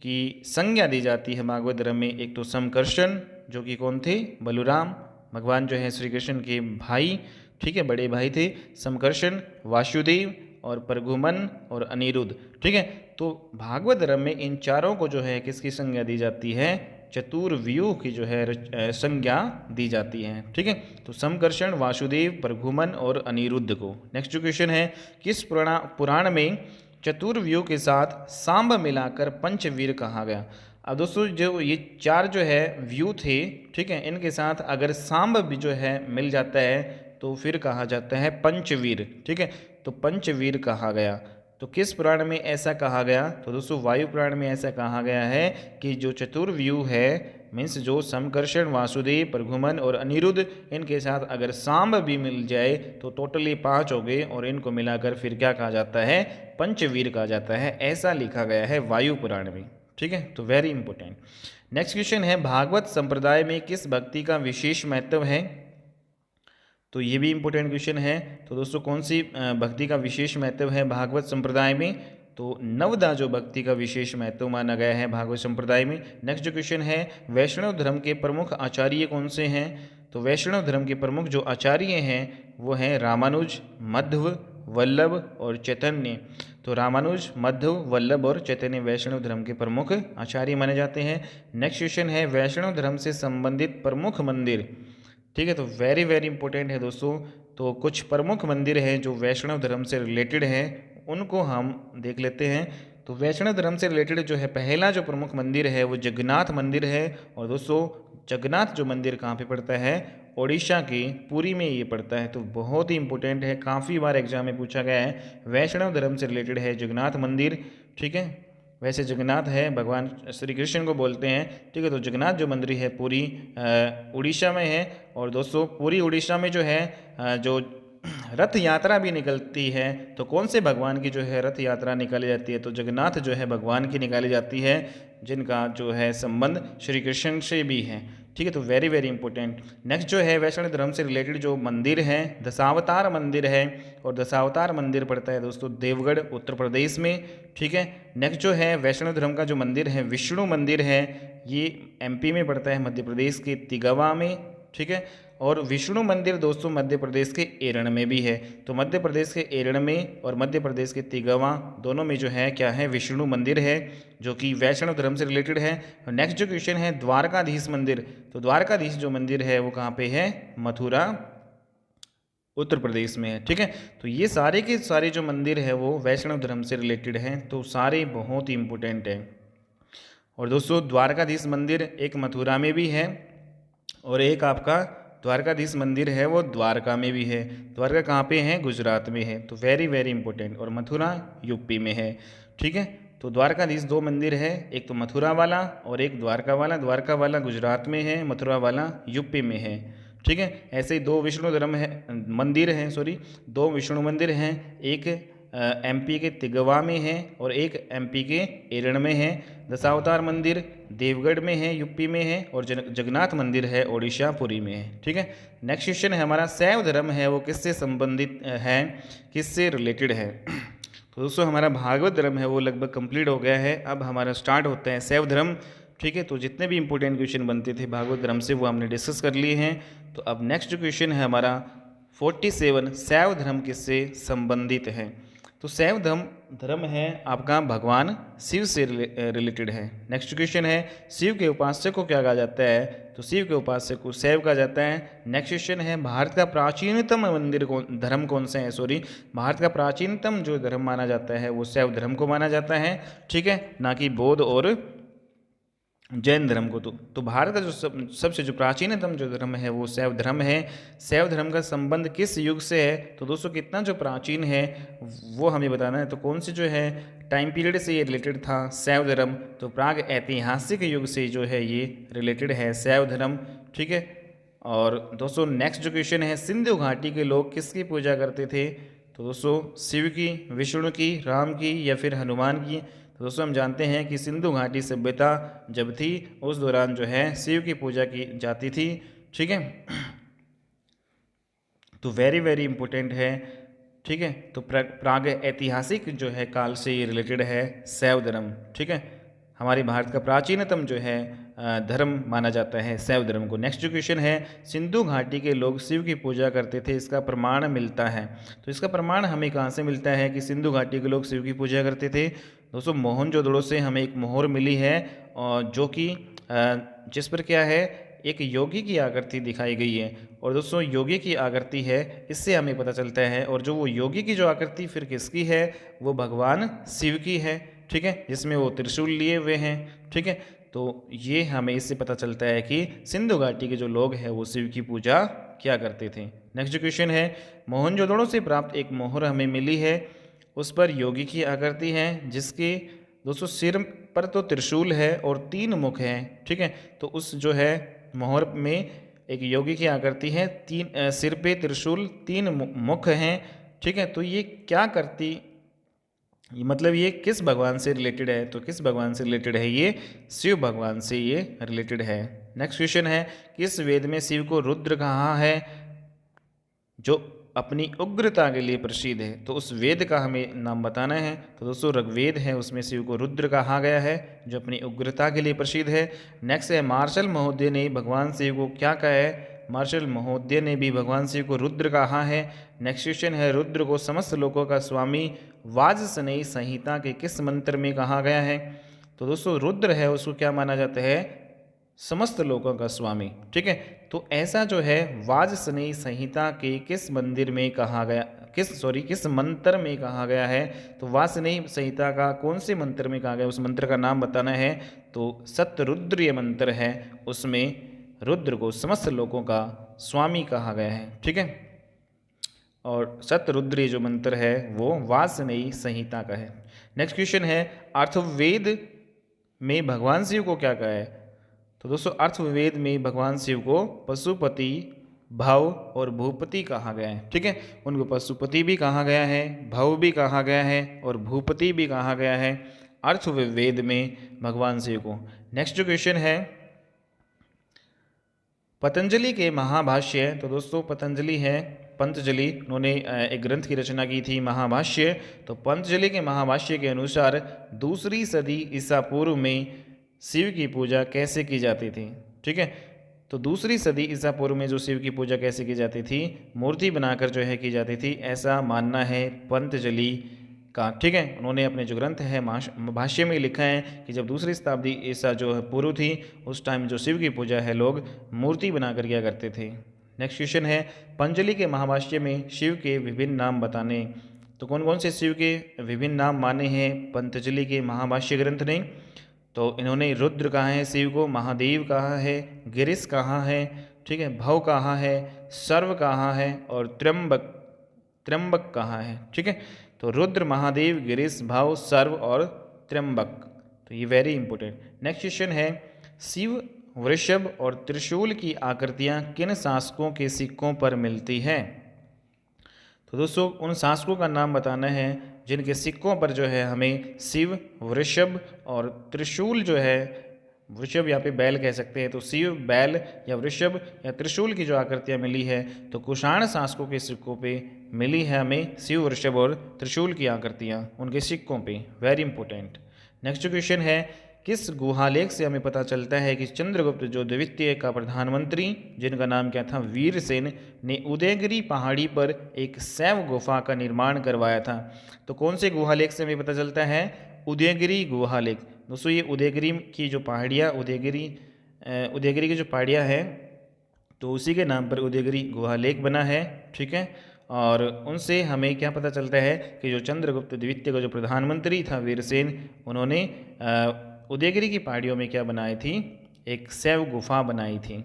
की संज्ञा दी जाती है भागवत धर्म में, एक तो समकर्षण जो कि कौन थे? बलराम, भगवान जो है श्री कृष्ण के भाई। ठीक है, बड़े भाई थे समकर्षण, वासुदेव और प्रघुमन और अनिरुद्ध। ठीक है, तो भागवत धर्म में इन चारों को जो है किसकी संज्ञा दी जाती है? चतुर्व्यूह की जो है संज्ञा दी जाती है। ठीक है, तो समकर्षण, वासुदेव, प्रघुमन और अनिरुद्ध को। नेक्स्ट जो क्वेश्चन है, किस पुराण में चतुर्व्यूह के साथ सांब मिलाकर पंचवीर कहा गया? अब दोस्तों जो ये 4 जो है व्यू थे, ठीक है, इनके साथ अगर सांब भी जो है मिल जाता है तो फिर कहा जाता है पंचवीर। ठीक है, तो पंचवीर कहा गया। तो किस पुराण में ऐसा कहा गया? तो दोस्तों वायु पुराण में ऐसा कहा गया है कि जो चतुर्व्यूह है, मीन्स जो समकर्षण, वासुदेव, प्रघुमन और अनिरुद्ध, इनके साथ अगर सांब भी मिल जाए तो टोटली 5 हो गए, और इनको मिलाकर फिर क्या कहा जाता है? पंचवीर कहा जाता है। ऐसा लिखा गया है वायु पुराण में। ठीक है, तो वेरी इंपॉर्टेंट। नेक्स्ट क्वेश्चन है, भागवत संप्रदाय में किस भक्ति का विशेष महत्व है? तो ये भी इंपॉर्टेंट क्वेश्चन है। तो दोस्तों कौन सी भक्ति का विशेष महत्व है भागवत संप्रदाय में? तो नवदा जो भक्ति का विशेष महत्व माना गया है भागवत संप्रदाय में। नेक्स्ट जो क्वेश्चन है, वैष्णव धर्म के प्रमुख आचार्य कौन से हैं? तो वैष्णव धर्म के प्रमुख जो आचार्य हैं वो हैं रामानुज, मध्व, वल्लभ और चैतन्य। तो रामानुज, मध्व, वल्लभ और चैतन्य वैष्णव धर्म के प्रमुख आचार्य माने जाते हैं। नेक्स्ट क्वेश्चन है, वैष्णव धर्म से संबंधित प्रमुख मंदिर। ठीक है, तो वेरी वेरी इंपॉर्टेंट है दोस्तों। तो कुछ प्रमुख मंदिर हैं जो वैष्णव धर्म से रिलेटेड हैं, उनको हम देख लेते हैं। तो वैष्णव धर्म से रिलेटेड जो है पहला जो प्रमुख मंदिर है वो जगन्नाथ मंदिर है। और दोस्तों जगन्नाथ जो मंदिर कहाँ पे पड़ता है? ओडिशा के पुरी में ये पड़ता है। तो बहुत ही इंपॉर्टेंट है, काफ़ी बार एग्जाम में पूछा गया है। वैष्णव धर्म से रिलेटेड है जगन्नाथ मंदिर। ठीक है, वैसे जगन्नाथ है भगवान श्री कृष्ण को बोलते हैं। ठीक है, तो जगन्नाथ जो मंदिर है पूरी उड़ीसा में है। और दोस्तों पूरी उड़ीसा में जो है जो रथ यात्रा भी निकलती है, तो कौन से भगवान की जो है रथ यात्रा निकाली जाती है? तो जगन्नाथ जो है भगवान की निकाली जाती है, जिनका जो है संबंध श्री कृष्ण से भी है। ठीक है, तो वेरी वेरी इंपॉर्टेंट। नेक्स्ट जो है वैष्णव धर्म से रिलेटेड जो मंदिर हैं, दशावतार मंदिर है, और दशावतार मंदिर पड़ता है दोस्तों देवगढ़ उत्तर प्रदेश में। ठीक है, नेक्स्ट जो है वैष्णव धर्म का जो मंदिर है विष्णु मंदिर है, ये एमपी में पड़ता है, मध्य प्रदेश के तिगवा में। ठीक है, और विष्णु मंदिर दोस्तों मध्य प्रदेश के एरण में भी है। तो मध्य प्रदेश के एरण में और मध्य प्रदेश के तिगवा दोनों में जो है क्या है, विष्णु मंदिर है, जो कि वैष्णव धर्म से रिलेटेड है। नेक्स्ट जो क्वेश्चन है द्वारकाधीश मंदिर, तो द्वारकाधीश जो मंदिर है वो कहाँ पे है, मथुरा उत्तर प्रदेश में है। ठीक है, तो ये सारे के सारे जो मंदिर है वो वैष्णव धर्म से रिलेटेड हैं, तो सारे बहुत ही इंपॉर्टेंट हैं। और दोस्तों द्वारकाधीश मंदिर एक मथुरा में भी है, और एक आपका द्वारकाधीश मंदिर है वो द्वारका में भी है। द्वारका कहाँ पे है, गुजरात में है, तो वेरी वेरी इंपॉर्टेंट। और मथुरा यूपी में है। ठीक है, तो द्वारकाधीश दो मंदिर है, एक तो मथुरा वाला और एक द्वारका वाला। द्वारका वाला गुजरात में है, मथुरा वाला यूपी में है। ठीक है, ऐसे ही दो विष्णु धर्म है मंदिर हैं, सॉरी दो विष्णु मंदिर हैं, एक एमपी के तिगवा में है और एक एमपी के एरण में है। दशावतार मंदिर देवगढ़ में है, यूपी में है, और जगन्नाथ मंदिर है ओडिशा पुरी में है। ठीक है, नेक्स्ट क्वेश्चन है हमारा शैव धर्म है वो किससे संबंधित है, किससे रिलेटेड है। तो दोस्तों हमारा भागवत धर्म है वो लगभग कंप्लीट हो गया है, अब हमारा स्टार्ट होता है शैव धर्म। ठीक है, तो जितने भी इंपॉर्टेंट क्वेश्चन बनते थे भागवत धर्म से वो हमने डिस्कस कर लिए हैं। तो अब नेक्स्ट जो क्वेश्चन है हमारा 47, शैव धर्म किससे संबंधित है। तो शैव धर्म है आपका भगवान शिव से रिलेटेड है। नेक्स्ट क्वेश्चन है शिव के उपासक को क्या कहा जाता है, तो शिव के उपासक को शैव कहा जाता है। नेक्स्ट क्वेश्चन है भारत का प्राचीनतम मंदिर धर्म कौन सा है, सॉरी भारत का प्राचीनतम जो धर्म माना जाता है वो शैव धर्म को माना जाता है। ठीक है, ना कि बौद्ध और जैन धर्म को। तो भारत का जो सबसे जो प्राचीनतम जो धर्म है वो शैव धर्म है। शैव धर्म का संबंध किस युग से है, तो दोस्तों कितना जो प्राचीन है वो हमें बताना है। तो कौन से जो है टाइम पीरियड से ये रिलेटेड था शैव धर्म, तो प्राग ऐतिहासिक युग से जो है ये रिलेटेड है शैव धर्म। ठीक है, और दोस्तों नेक्स्ट जो क्वेश्चन है सिंधु घाटी के लोग किसकी पूजा करते थे, तो दोस्तों शिव की, विष्णु की, राम की या फिर हनुमान की। तो दोस्तों हम जानते हैं कि सिंधु घाटी सभ्यता जब थी उस दौरान जो है शिव की पूजा की जाती थी। ठीक है, तो वेरी वेरी इंपॉर्टेंट है। ठीक है, तो प्राग ऐतिहासिक जो है काल से ये रिलेटेड है शैव धर्म। ठीक है, हमारे भारत का प्राचीनतम जो है धर्म माना जाता है शैव धर्म को। नेक्स्ट जो क्वेश्चन है सिंधु घाटी के लोग शिव की पूजा करते थे, इसका प्रमाण मिलता है। तो इसका प्रमाण हमें कहाँ से मिलता है कि सिंधु घाटी के लोग शिव की पूजा करते थे। दोस्तों मोहनजोदड़ो से हमें एक मोहर मिली है, और जो कि जिस पर क्या है एक योगी की आकृति दिखाई गई है। और दोस्तों योगी की आकृति है, इससे हमें पता चलता है। और जो वो योगी की जो आकृति फिर किसकी है, वो भगवान शिव की है। ठीक है, जिसमें वो त्रिशूल लिए हुए हैं। ठीक है, तो ये हमें इससे पता चलता है कि सिंधु घाटी के जो लोग हैं वो शिव की पूजा क्या करते थे। नेक्स्ट क्वेश्चन है मोहनजोदड़ो से प्राप्त एक मोहर हमें मिली है, उस पर योगी की आकृति है, जिसके दोस्तों सिर पर तो त्रिशूल है और 3 मुख हैं। ठीक है, तो उस जो है मोहर में एक योगी की आकृति है, 3 सिर पे त्रिशूल, 3 मुख हैं। ठीक है, तो ये क्या करती, मतलब ये किस भगवान से रिलेटेड है, तो किस भगवान से रिलेटेड है, ये शिव भगवान से ये रिलेटेड है। नेक्स्ट क्वेश्चन है किस वेद में शिव को रुद्र कहा है, जो अपनी उग्रता के लिए प्रसिद्ध है। तो उस वेद का हमें नाम बताना है। तो दोस्तों ऋग्वेद है, उसमें शिव को रुद्र कहा गया है, जो अपनी उग्रता के लिए प्रसिद्ध है। नेक्स्ट है मार्शल महोदय ने भगवान शिव को क्या कहा है, मार्शल महोदय ने भी भगवान शिव को रुद्र कहा है। नेक्स्ट क्वेश्चन है रुद्र को समस्त लोकों का स्वामी वाजसनेयी संहिता के किस मंत्र में कहा गया है। तो दोस्तों रुद्र है उसको क्या माना जाता है, समस्त लोकों का स्वामी। ठीक है, तो ऐसा जो है वाजसनेयी संहिता के किस मंदिर में कहा गया, किस मंत्र में कहा गया है। तो वाजसनेयी संहिता का कौन से मंत्र में कहा गया, उस मंत्र का नाम बताना है। तो सतरुद्र ये मंत्र है, उसमें रुद्र को समस्त लोकों का स्वामी कहा गया है। ठीक है, और सतरुद्र ये जो मंत्र है वो वाजसनेयी संहिता का है। नेक्स्ट क्वेश्चन है अथर्ववेद में भगवान शिव को क्या कहा है। तो दोस्तों अथर्ववेद में भगवान शिव को पशुपति, भव और भूपति कहा गया है। ठीक है, उनको पशुपति भी कहा गया है, भव भी कहा गया है और भूपति भी कहा गया है अथर्ववेद में भगवान शिव को। नेक्स्ट जो क्वेश्चन है पतंजलि के महाभाष्य, तो दोस्तों पतंजलि है पंतजलि, उन्होंने एक ग्रंथ की रचना की थी महाभाष्य। तो पंतजलि के महाभाष्य के अनुसार दूसरी सदी ईसा पूर्व में शिव की पूजा कैसे की जाती थी। ठीक है, तो दूसरी सदी ईसा पूर्व में जो शिव की पूजा कैसे की जाती थी, मूर्ति बनाकर जो है की जाती थी, ऐसा मानना है पंतजलि का। ठीक है, उन्होंने अपने जो ग्रंथ है भाष्य में लिखा है कि जब दूसरी शताब्दी ईसा जो है पूर्व थी, उस टाइम जो शिव की पूजा है लोग मूर्ति बनाकर किया करते थे। नेक्स्ट क्वेश्चन है, पंतजलि के महाभाष्य में शिव के विभिन्न नाम बताने। तो कौन कौन से शिव के विभिन्न नाम माने हैं पंतजलि के महाभाष्य ग्रंथ ने। तो इन्होंने रुद्र कहा है शिव को, महादेव कहा है, गिरिश कहा है, ठीक है, भव कहा है, सर्व कहा है और त्र्यंबक त्र्यंबक कहा है। ठीक है, तो रुद्र, महादेव, गिरिश, भव, सर्व और त्र्यंबक। तो ये वेरी इंपॉर्टेंट। नेक्स्ट क्वेश्चन है, शिव, वृषभ और त्रिशूल की आकृतियां किन शासकों के सिक्कों पर मिलती हैं। तो दोस्तों उन शासकों का नाम बताना है जिनके सिक्कों पर जो है हमें शिव, वृषभ और त्रिशूल जो है, वृषभ यहाँ पे बैल कह सकते हैं, तो शिव, बैल या वृषभ या त्रिशूल की जो आकृतियाँ मिली है, तो कुषाण शासकों के सिक्कों पे मिली है हमें शिव, वृषभ और त्रिशूल की आकृतियाँ उनके सिक्कों पे। Very important. नेक्स्ट क्वेश्चन है, किस गुहालेख से हमें पता चलता है कि चंद्रगुप्त जो द्वितीय का प्रधानमंत्री, जिनका नाम क्या था, वीरसेन, ने उदयगिरी पहाड़ी पर एक शैव गुफा का निर्माण करवाया था। तो कौन से गुहालेख से हमें पता चलता है, उदयगिरी गुहालेख। दोस्तों ये उदयगिरी की जो पहाड़ियाँ, उदयगिरी की जो पहाड़ियाँ हैं, तो उसी के नाम पर उदयगिरी गुहालेख बना है। ठीक है, और उनसे हमें क्या पता चलता है कि जो चंद्रगुप्त द्वितीय का जो प्रधानमंत्री था वीरसेन, उन्होंने उदयगिरी की पहाड़ियों में क्या बनाई थी, एक शैव गुफा बनाई थी।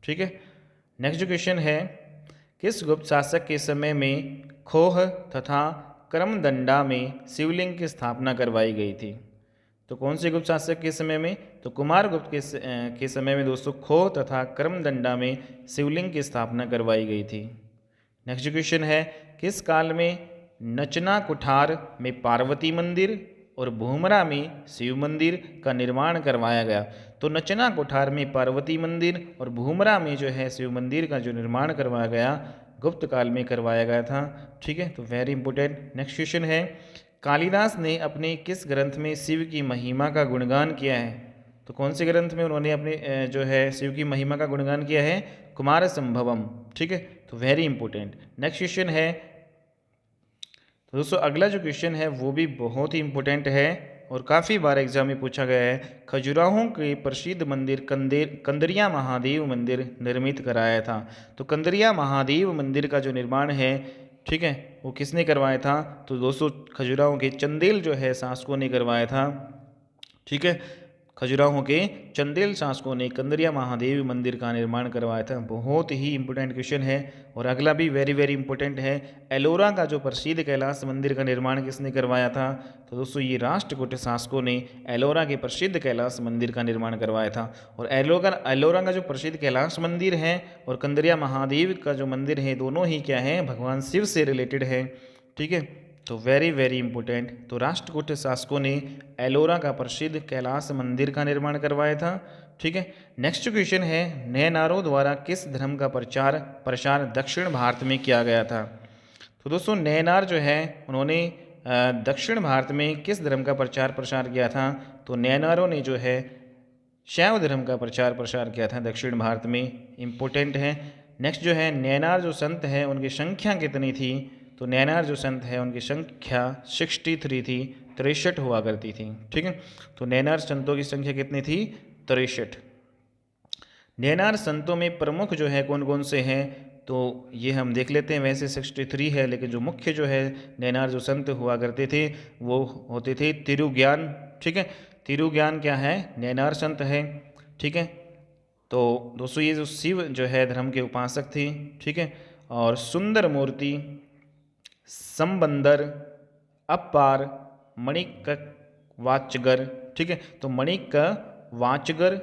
ठीक है, नेक्स्ट क्वेश्चन है, किस गुप्त शासक के समय में खोह तथा करमदंडा में शिवलिंग की स्थापना करवाई गई थी। तो कौन से गुप्त शासक के समय में, तो कुमार गुप्त के समय में दोस्तों खोह तथा करमदंडा में शिवलिंग की स्थापना करवाई गई थी। नेक्स्ट क्वेश्चन है, किस काल में नचना कुठार में पार्वती मंदिर और भूमरा में शिव मंदिर का निर्माण करवाया गया। तो नचना कुठार में पार्वती मंदिर और भूमरा में जो है शिव मंदिर का जो निर्माण करवाया गया, गुप्त काल में करवाया गया था। ठीक है, तो वेरी इंपॉर्टेंट। नेक्स्ट क्वेश्चन है, कालिदास ने अपने किस ग्रंथ में शिव की महिमा का गुणगान किया है। तो कौन से ग्रंथ में उन्होंने अपने जो है शिव की महिमा का गुणगान किया है, कुमार संभवम। ठीक है, तो वेरी इंपॉर्टेंट। नेक्स्ट क्वेश्चन है, तो दोस्तों अगला जो क्वेश्चन है वो भी बहुत ही इंपॉर्टेंट है और काफ़ी बार एग्जाम में पूछा गया है। खजुराहो के प्रसिद्ध मंदिर कंदरिया महादेव मंदिर निर्मित कराया था। तो कंदरिया महादेव मंदिर का जो निर्माण है, ठीक है, वो किसने करवाया था, तो दोस्तों खजुराहो के चंदेल जो है शासकों ने करवाया था। ठीक है, खजुराहो के चंदेल शासकों ने कंदरिया महादेव मंदिर का निर्माण करवाया था। बहुत ही इंपॉर्टेंट क्वेश्चन है। और अगला भी वेरी वेरी इंपॉर्टेंट है, एलोरा का जो प्रसिद्ध कैलाश मंदिर का निर्माण किसने करवाया था। तो दोस्तों ये राष्ट्रकूट शासकों ने एलोरा के प्रसिद्ध कैलाश मंदिर का निर्माण करवाया था। और एलोरा का जो प्रसिद्ध कैलाश मंदिर है और कंदरिया महादेव का जो मंदिर है, दोनों ही क्या है, भगवान शिव से रिलेटेड है। ठीक है, तो वेरी वेरी इंपॉर्टेंट। तो राष्ट्रकूट शासकों ने एलोरा का प्रसिद्ध कैलाश मंदिर का निर्माण करवाया था। ठीक है, नेक्स्ट क्वेश्चन है, नैनारों द्वारा किस धर्म का प्रसार दक्षिण भारत में किया गया था। तो दोस्तों नैनार जो है उन्होंने दक्षिण भारत में किस धर्म का प्रसार किया था। तो नैनारों ने जो है शैव धर्म का प्रसार किया था दक्षिण भारत में। इम्पोर्टेंट है। नेक्स्ट जो है, नैनार जो संत हैं उनकी संख्या कितनी थी। तो नैनार जो संत है उनकी संख्या 63 थी, 63 हुआ करती थी। ठीक है, तो नैनार संतों की संख्या कितनी थी, 63। नैनार संतों में प्रमुख जो है कौन कौन से हैं, तो ये हम देख लेते हैं। वैसे 63 है, लेकिन जो मुख्य जो है नैनार जो संत हुआ करते थे वो होते थे तिरुज्ञान। ठीक है, तिरुज्ञान क्या है, नैनार संत है। ठीक है, तो दोस्तों ये जो शिव जो है धर्म के उपासक थे। ठीक है, और सुंदर मूर्ति, संबंदर, अपार, मणिक वाचगर। ठीक है, तो मणिक वाचगर,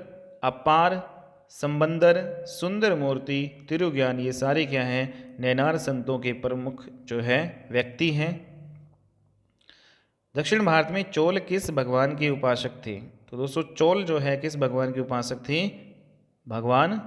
अपार, संबंदर, सुंदर मूर्ति, तिरुज्ञान, ये सारे क्या हैं, नैनार संतों के प्रमुख जो है व्यक्ति हैं। दक्षिण भारत में चोल किस भगवान के उपासक थे। तो दोस्तों चोल जो है किस भगवान के उपासक थे, भगवान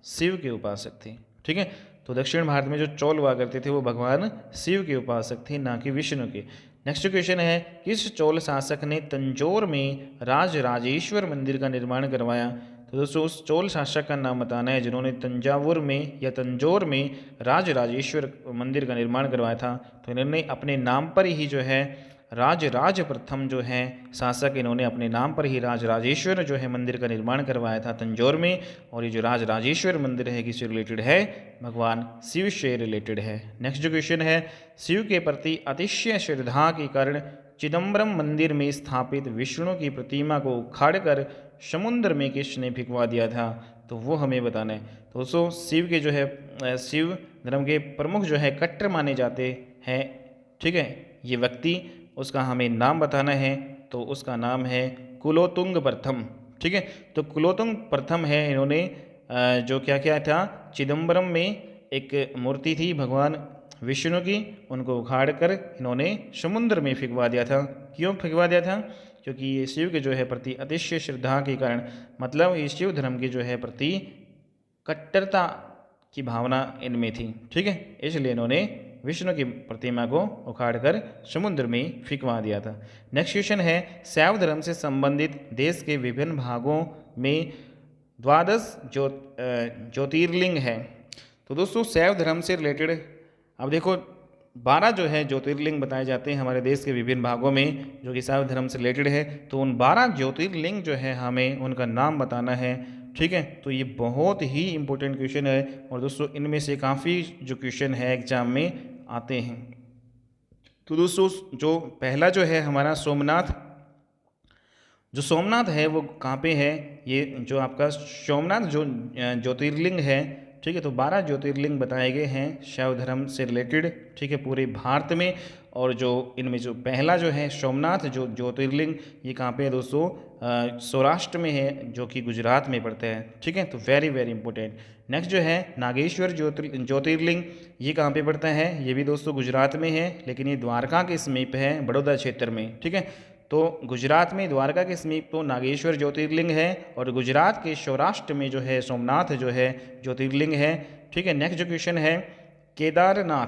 शिव के उपासक थे। ठीक है, तो दक्षिण भारत में जो चोल हुआ करते थे वो भगवान शिव के उपासक थे, ना कि विष्णु के। नेक्स्ट क्वेश्चन है, किस चोल शासक ने तंजौर में राजराजेश्वर मंदिर का निर्माण करवाया? तो दोस्तों उस चोल शासक का नाम बताना है जिन्होंने तंजावुर में या तंजौर में राजराजेश्वर मंदिर का निर्माण करवाया था। तो इन्होंने अपने नाम पर ही जो है राज प्रथम जो है शासक, इन्होंने अपने नाम पर ही राजराजेश्वर जो है मंदिर का निर्माण करवाया था तंजौर में। और ये जो राजराजेश्वर मंदिर है किससे रिलेटेड है? भगवान शिव से रिलेटेड है। नेक्स्ट जो क्वेश्चन है, शिव के प्रति अतिशय श्रद्धा के कारण चिदम्बरम मंदिर में स्थापित विष्णु की प्रतिमा को उखाड़कर समुद्र में किसने फेंकवा दिया था? तो वो हमें बताना है। तो दोस्तों शिव के जो है शिव धर्म के प्रमुख जो है कट्टर माने जाते हैं, ठीक है, ये व्यक्ति, उसका हमें नाम बताना है। तो उसका नाम है कुलोतुंग प्रथम। ठीक है, तो कुलोतुंग प्रथम है, इन्होंने जो क्या किया था, चिदम्बरम में एक मूर्ति थी भगवान विष्णु की, उनको उखाड़ कर इन्होंने समुद्र में फेंकवा दिया था। क्यों फेंकवा दिया था? क्योंकि ये शिव के जो है प्रति अतिशय श्रद्धा के कारण, मतलब ये शिव धर्म के जो है प्रति कट्टरता की भावना इनमें थी। ठीक है, इसलिए इन्होंने विष्णु की प्रतिमा को उखाड़कर समुद्र में फेंकवा दिया था। नेक्स्ट क्वेश्चन है, शैव धर्म से संबंधित देश के विभिन्न भागों में 12 ज्योतिर्लिंग है। तो दोस्तों शैव धर्म से रिलेटेड अब देखो 12 जो है ज्योतिर्लिंग बताए जाते हैं हमारे देश के विभिन्न भागों में जो कि शैव धर्म से रिलेटेड है। तो उन 12 ज्योतिर्लिंग जो है हमें उनका नाम बताना है। ठीक है, तो ये बहुत ही इंपॉर्टेंट क्वेश्चन है और दोस्तों इनमें से काफ़ी जो क्वेश्चन है एग्जाम में आते हैं। तो दोस्तों जो पहला जो है हमारा सोमनाथ, जो सोमनाथ है वो कहाँ पे है? ये जो आपका सोमनाथ जो ज्योतिर्लिंग है, ठीक है, तो 12 ज्योतिर्लिंग बताए गए हैं शैव धर्म से रिलेटेड, ठीक है, पूरे भारत में। और जो इनमें जो पहला जो है सोमनाथ जो ज्योतिर्लिंग, ये कहाँ पे है दोस्तों? सौराष्ट्र में है, जो कि गुजरात में पड़ता है। ठीक है, तो वेरी वेरी इंपॉर्टेंट। नेक्स्ट जो है नागेश्वर ज्योतिर्लिंग, ये कहाँ पे पड़ता है? ये भी दोस्तों गुजरात में है, लेकिन ये द्वारका के समीप है, बड़ौदा क्षेत्र में। ठीक है, तो गुजरात में द्वारका के समीप तो नागेश्वर ज्योतिर्लिंग है और गुजरात के सौराष्ट्र में जो है सोमनाथ जो है ज्योतिर्लिंग है। ठीक है, नेक्स्ट जो क्वेश्चन है केदारनाथ,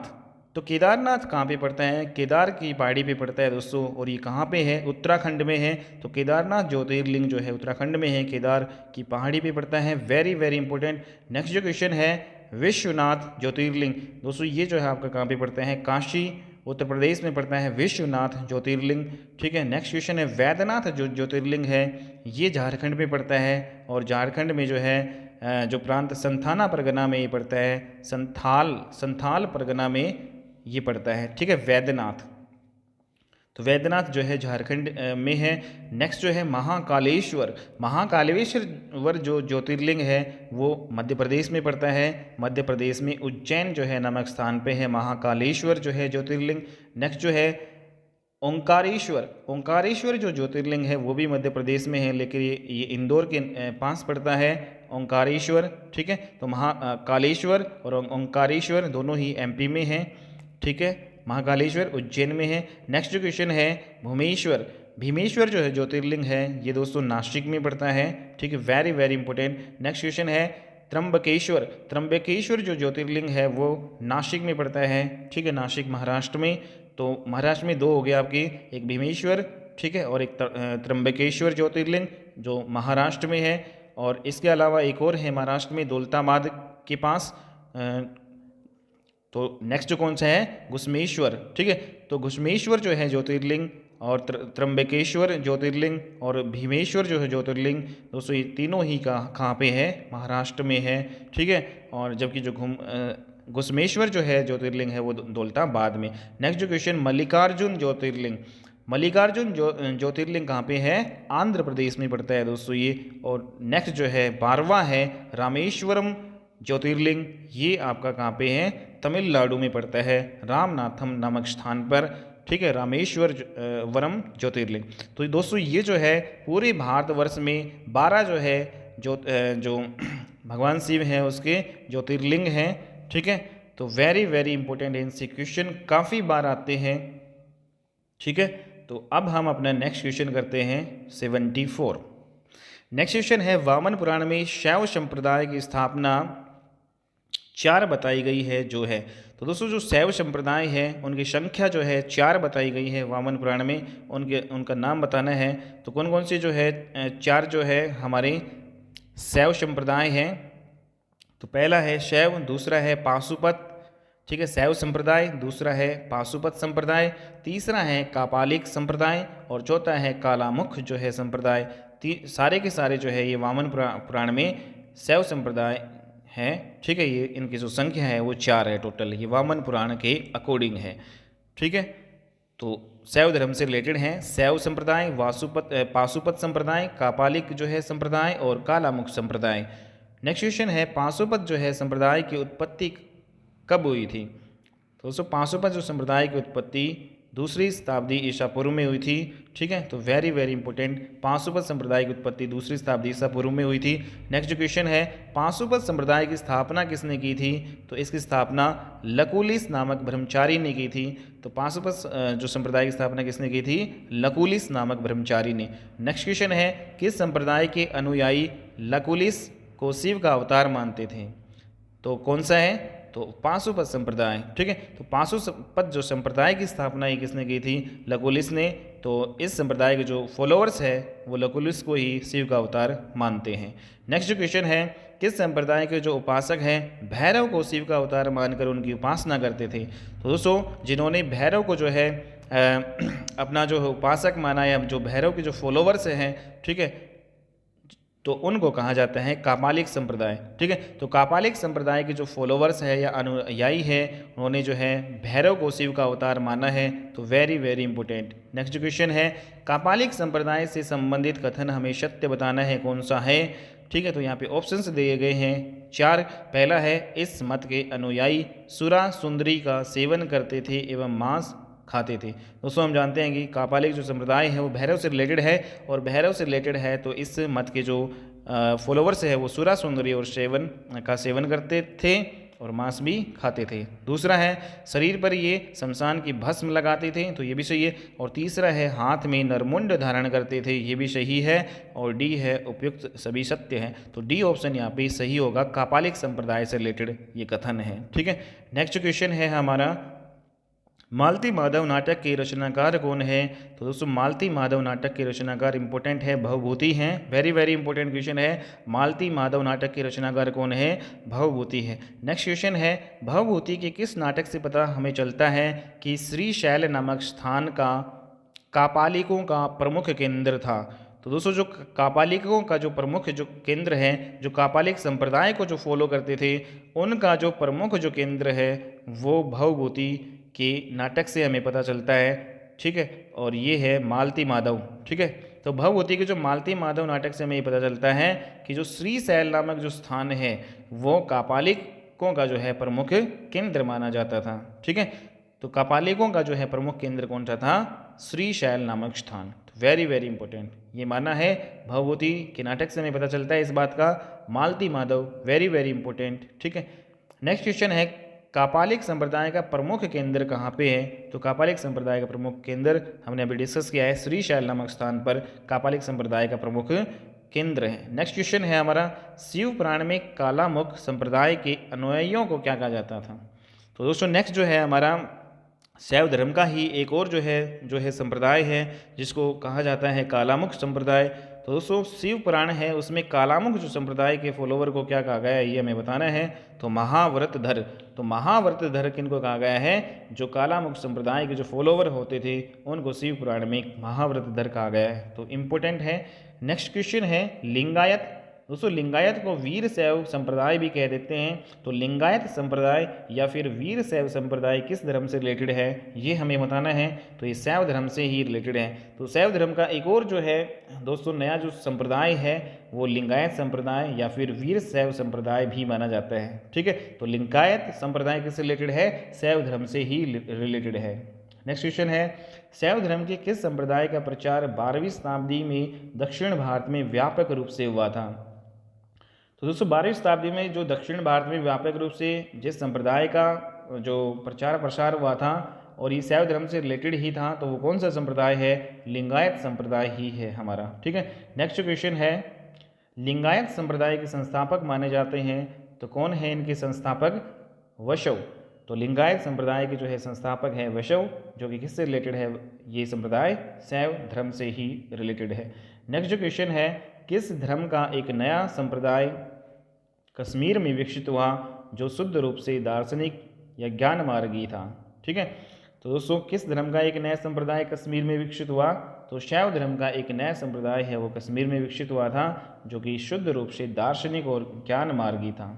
तो केदारनाथ कहाँ पे पड़ता है? केदार की पहाड़ी पे पड़ता है दोस्तों, और ये कहाँ पे है? उत्तराखंड में है। तो केदारनाथ ज्योतिर्लिंग जो है उत्तराखंड में है, केदार की पहाड़ी पे पड़ता है। Very very important. नेक्स्ट जो क्वेश्चन है विश्वनाथ ज्योतिर्लिंग, दोस्तों ये जो है आपका कहाँ पे पड़ता है? काशी उत्तर प्रदेश में पड़ता है विश्वनाथ ज्योतिर्लिंग। ठीक है, नेक्स्ट क्वेश्चन है वैद्यनाथ जो ज्योतिर्लिंग है, ये झारखंड में पड़ता है और झारखंड में जो है जो प्रांत संथाना परगना में ये पड़ता है, संथाल परगना में ये पड़ता है। ठीक है, वैद्यनाथ, तो वैद्यनाथ जो है झारखंड में है। नेक्स्ट जो है महाकालेश्वर जो ज्योतिर्लिंग है वो मध्य प्रदेश में पड़ता है। मध्य प्रदेश में उज्जैन जो है नामक स्थान पे है महाकालेश्वर जो है ज्योतिर्लिंग। नेक्स्ट जो है ओंकारेश्वर जो ज्योतिर्लिंग है वो भी मध्य प्रदेश में है, लेकिन ये इंदौर के पास पड़ता है ओंकारेश्वर। ठीक है, तो महाकालेश्वर और ओंकारेश्वर दोनों ही एमपी में हैं। ठीक है, महाकालेश्वर उज्जैन में है। नेक्स्ट जो क्वेश्चन है भीमेश्वर जो है ज्योतिर्लिंग है, ये दोस्तों नासिक में पड़ता है। ठीक है, very very important. Next question है त्र्यंबकेश्वर जो ज्योतिर्लिंग है वो नासिक में पड़ता है। ठीक है, नासिक महाराष्ट्र में। तो महाराष्ट्र में 2 हो गए आपके, एक भीमेश्वर, ठीक है, और एक त्र्यंबकेश्वर ज्योतिर्लिंग जो महाराष्ट्र में है। और इसके अलावा एक और है महाराष्ट्र में दौलताबाद के पास, तो नेक्स्ट जो कौन सा है? घुश्मेश्वर। ठीक है, तो घुश्मेश्वर जो है ज्योतिर्लिंग और त्र्यंबकेश्वर ज्योतिर्लिंग और भीमेश्वर जो है ज्योतिर्लिंग, दोस्तों ये तीनों ही कहाँ पे है? महाराष्ट्र में है। ठीक है, और जबकि जो घुश्मेश्वर जो है ज्योतिर्लिंग है वो दौलताबाद में। नेक्स्ट जो क्वेश्चन मल्लिकार्जुन ज्योतिर्लिंग कहाँ पे है? आंध्र प्रदेश में पड़ता है दोस्तों ये। और नेक्स्ट जो है 12वां है रामेश्वरम ज्योतिर्लिंग, ये आपका कहाँ पे है? तमिलनाडु में पड़ता है, रामनाथम नामक स्थान पर। ठीक है, रामेश्वर वरम ज्योतिर्लिंग। तो दोस्तों ये जो है पूरे भारतवर्ष में 12 जो है जो भगवान शिव हैं उसके ज्योतिर्लिंग हैं। ठीक है, तो वेरी वेरी इंपॉर्टेंट, इनसे क्वेश्चन काफ़ी बार आते हैं। ठीक है, तो अब हम अपना नेक्स्ट क्वेश्चन करते हैं 74। नेक्स्ट क्वेश्चन है वामन पुराण में शैव संप्रदाय की स्थापना 4 बताई गई है जो है। तो दोस्तों जो शैव संप्रदाय है उनकी संख्या जो है 4 बताई गई है वामन पुराण में। उनका नाम बताना है। तो कौन कौन सी जो है 4 जो है हमारे शैव संप्रदाय हैं। तो पहला है शैव, दूसरा है पाशुपत, ठीक है, शैव संप्रदाय, दूसरा है पाशुपत संप्रदाय, तीसरा है कापालिक संप्रदाय और चौथा है कालामुख जो है संप्रदाय। सारे के सारे जो है ये वामन पुराण में शैव संप्रदाय हैं, ठीक है। ये इनकी जो संख्या है वो 4 है टोटल, ये वामन पुराण के अकॉर्डिंग है, ठीक है। तो शैव धर्म से रिलेटेड हैं शैव संप्रदाय, पाशुपत संप्रदाय, कापालिक जो है संप्रदाय और कालामुख संप्रदाय। नेक्स्ट क्वेश्चन है पाशुपत जो है संप्रदाय की उत्पत्ति कब हुई थी। तो दोस्तों पाशुपत जो संप्रदाय की उत्पत्ति 2री शताब्दी ईसा पूर्व में हुई थी, ठीक है। तो वेरी वेरी इंपॉर्टेंट, पाशुपत संप्रदाय की उत्पत्ति 2री शताब्दी ईसा पूर्व में हुई थी। नेक्स्ट क्वेश्चन है पाशुपत संप्रदाय की स्थापना किसने की थी। तो इसकी स्थापना लकुलिस नामक ब्रह्मचारी ने की थी। तो पाशुपत जो संप्रदाय की स्थापना किसने की थी, लकुलिस नामक ब्रह्मचारी ने। नेक्स्ट क्वेश्चन है किस संप्रदाय के अनुयायी लकुलिस को शिव का अवतार मानते थे। तो कौन सा है, तो पाशुपत संप्रदाय, ठीक है। तो पाशुपत जो संप्रदाय की स्थापना ही किसने की थी, लकुलिस ने। तो इस संप्रदाय के जो फॉलोअर्स है वो लकुलिस को ही शिव का अवतार मानते हैं। नेक्स्ट क्वेश्चन है किस संप्रदाय के जो उपासक हैं भैरव को शिव का अवतार मानकर उनकी उपासना करते थे। तो दोस्तों जिन्होंने भैरव को जो है अपना जो उपासक माना या जो भैरव के जो फॉलोअर्स हैं, ठीक है, तो उनको कहा जाता है कापालिक संप्रदाय, ठीक है। तो कापालिक संप्रदाय के जो फॉलोअर्स है या अनुयायी है उन्होंने जो है भैरव को शिव का अवतार माना है। तो very very important. Next question है कापालिक संप्रदाय से संबंधित कथन हमें सत्य बताना है, कौन सा है, ठीक है। तो यहाँ पे ऑप्शंस दिए गए हैं 4। पहला है इस मत के अनुयायी सुरा सुंदरी का सेवन करते थे एवं मांस खाते थे। दोस्तों हम जानते हैं कि कापालिक जो संप्रदाय है वो भैरव से रिलेटेड है और भैरव से रिलेटेड है तो इस मत के जो फॉलोवर्स है वो सुरा सुंदरी और सेवन करते थे और मांस भी खाते थे। दूसरा है शरीर पर ये शमशान की भस्म लगाते थे, तो ये भी सही है। और तीसरा है हाथ में नरमुंड धारण करते थे, ये भी सही है। और डी है उपयुक्त सभी सत्य हैं। तो डी ऑप्शन यहाँ पे सही होगा, कापालिक संप्रदाय से रिलेटेड ये कथन है, ठीक है। नेक्स्ट क्वेश्चन है हमारा मालती माधव नाटक के रचनाकार कौन है। तो दोस्तों मालती माधव नाटक के रचनाकार इंपॉर्टेंट है भवभूति हैं। वेरी वेरी इंपॉर्टेंट क्वेश्चन है, मालती माधव नाटक के रचनाकार कौन है, भवभूति है। नेक्स्ट क्वेश्चन है भवभूति के किस नाटक से पता हमें चलता है कि श्रीशैल नामक स्थान का कापालिकों का प्रमुख केंद्र था। तो दोस्तों जो कापालिकों का जो प्रमुख जो केंद्र है, जो कापालिक संप्रदाय को जो फॉलो करते थे उनका जो प्रमुख जो केंद्र है वो भवभूति के नाटक से हमें पता चलता है, ठीक है। और ये है मालती माधव, ठीक है। तो भवभूति के जो मालती माधव नाटक से हमें ये पता चलता है कि जो श्रीशैल नामक जो स्थान है वो कापालिकों का जो है प्रमुख केंद्र माना जाता था, ठीक है। तो कापालिकों का जो है प्रमुख केंद्र कौन सा था, श्रीशैल नामक स्थान। तो वेरी वेरी इंपॉर्टेंट, ये माना है भवभूति के नाटक से हमें पता चलता है इस बात का, मालती माधव, वेरी वेरी इंपॉर्टेंट, ठीक है। नेक्स्ट क्वेश्चन है कापालिक संप्रदाय का प्रमुख केंद्र कहाँ पे है। तो कापालिक संप्रदाय का प्रमुख केंद्र हमने अभी डिस्कस किया है, श्रीशैल नामक स्थान पर कापालिक संप्रदाय का प्रमुख केंद्र है। नेक्स्ट क्वेश्चन है हमारा शिव पुराण में कालामुख संप्रदाय के अनुयायियों को क्या कहा जाता था। तो दोस्तों नेक्स्ट जो है हमारा शैव धर्म का ही एक और जो है संप्रदाय है जिसको कहा जाता है कालामुख संप्रदाय। तो दोस्तों शिव पुराण है उसमें कालामुख जो संप्रदाय के फॉलोवर को क्या कहा गया है ये हमें बताना है। तो महाव्रतधर, तो महाव्रतधर किनको कहा गया है, जो कालामुख संप्रदाय के जो फॉलोवर होते थे उनको शिव पुराण में महाव्रतधर कहा गया है। तो इम्पोर्टेंट है। नेक्स्ट क्वेश्चन है लिंगायत। दोस्तों लिंगायत को वीर शैव संप्रदाय भी कह देते हैं। तो लिंगायत संप्रदाय या फिर वीर शैव संप्रदाय किस धर्म से रिलेटेड है ये हमें बताना है। तो ये शैव धर्म से ही रिलेटेड है। तो शैव धर्म का एक और जो है दोस्तों नया जो संप्रदाय है वो लिंगायत संप्रदाय या फिर वीर शैव संप्रदाय भी माना जाता है, ठीक है। तो लिंगायत संप्रदाय किससे रिलेटेड है, शैव धर्म से ही रिलेटेड है। नेक्स्ट क्वेश्चन है शैव धर्म के किस संप्रदाय का प्रचार 12वीं शताब्दी में दक्षिण भारत में व्यापक रूप से हुआ था। तो दोस्तों 12वीं शताब्दी में जो दक्षिण भारत में व्यापक रूप से जिस संप्रदाय का जो प्रचार प्रसार हुआ था और ये शैव धर्म से रिलेटेड ही था तो वो कौन सा संप्रदाय है, लिंगायत संप्रदाय ही है हमारा, ठीक है। नेक्स्ट क्वेश्चन है लिंगायत संप्रदाय के संस्थापक माने जाते हैं। तो कौन है इनके संस्थापक? वशव। तो लिंगायत संप्रदाय के जो है संस्थापक है वशव, जो कि किससे रिलेटेड है? ये संप्रदाय शैव धर्म से ही रिलेटेड है। नेक्स्ट जो क्वेश्चन है, किस धर्म का एक नया संप्रदाय कश्मीर में विकसित हुआ जो शुद्ध रूप से दार्शनिक या ज्ञान मार्गी था? ठीक है, तो दोस्तों किस धर्म का एक नया संप्रदाय कश्मीर में विकसित हुआ? तो शैव धर्म का एक नया संप्रदाय है वो कश्मीर में विकसित हुआ था, जो कि शुद्ध रूप से दार्शनिक और ज्ञान मार्गी था।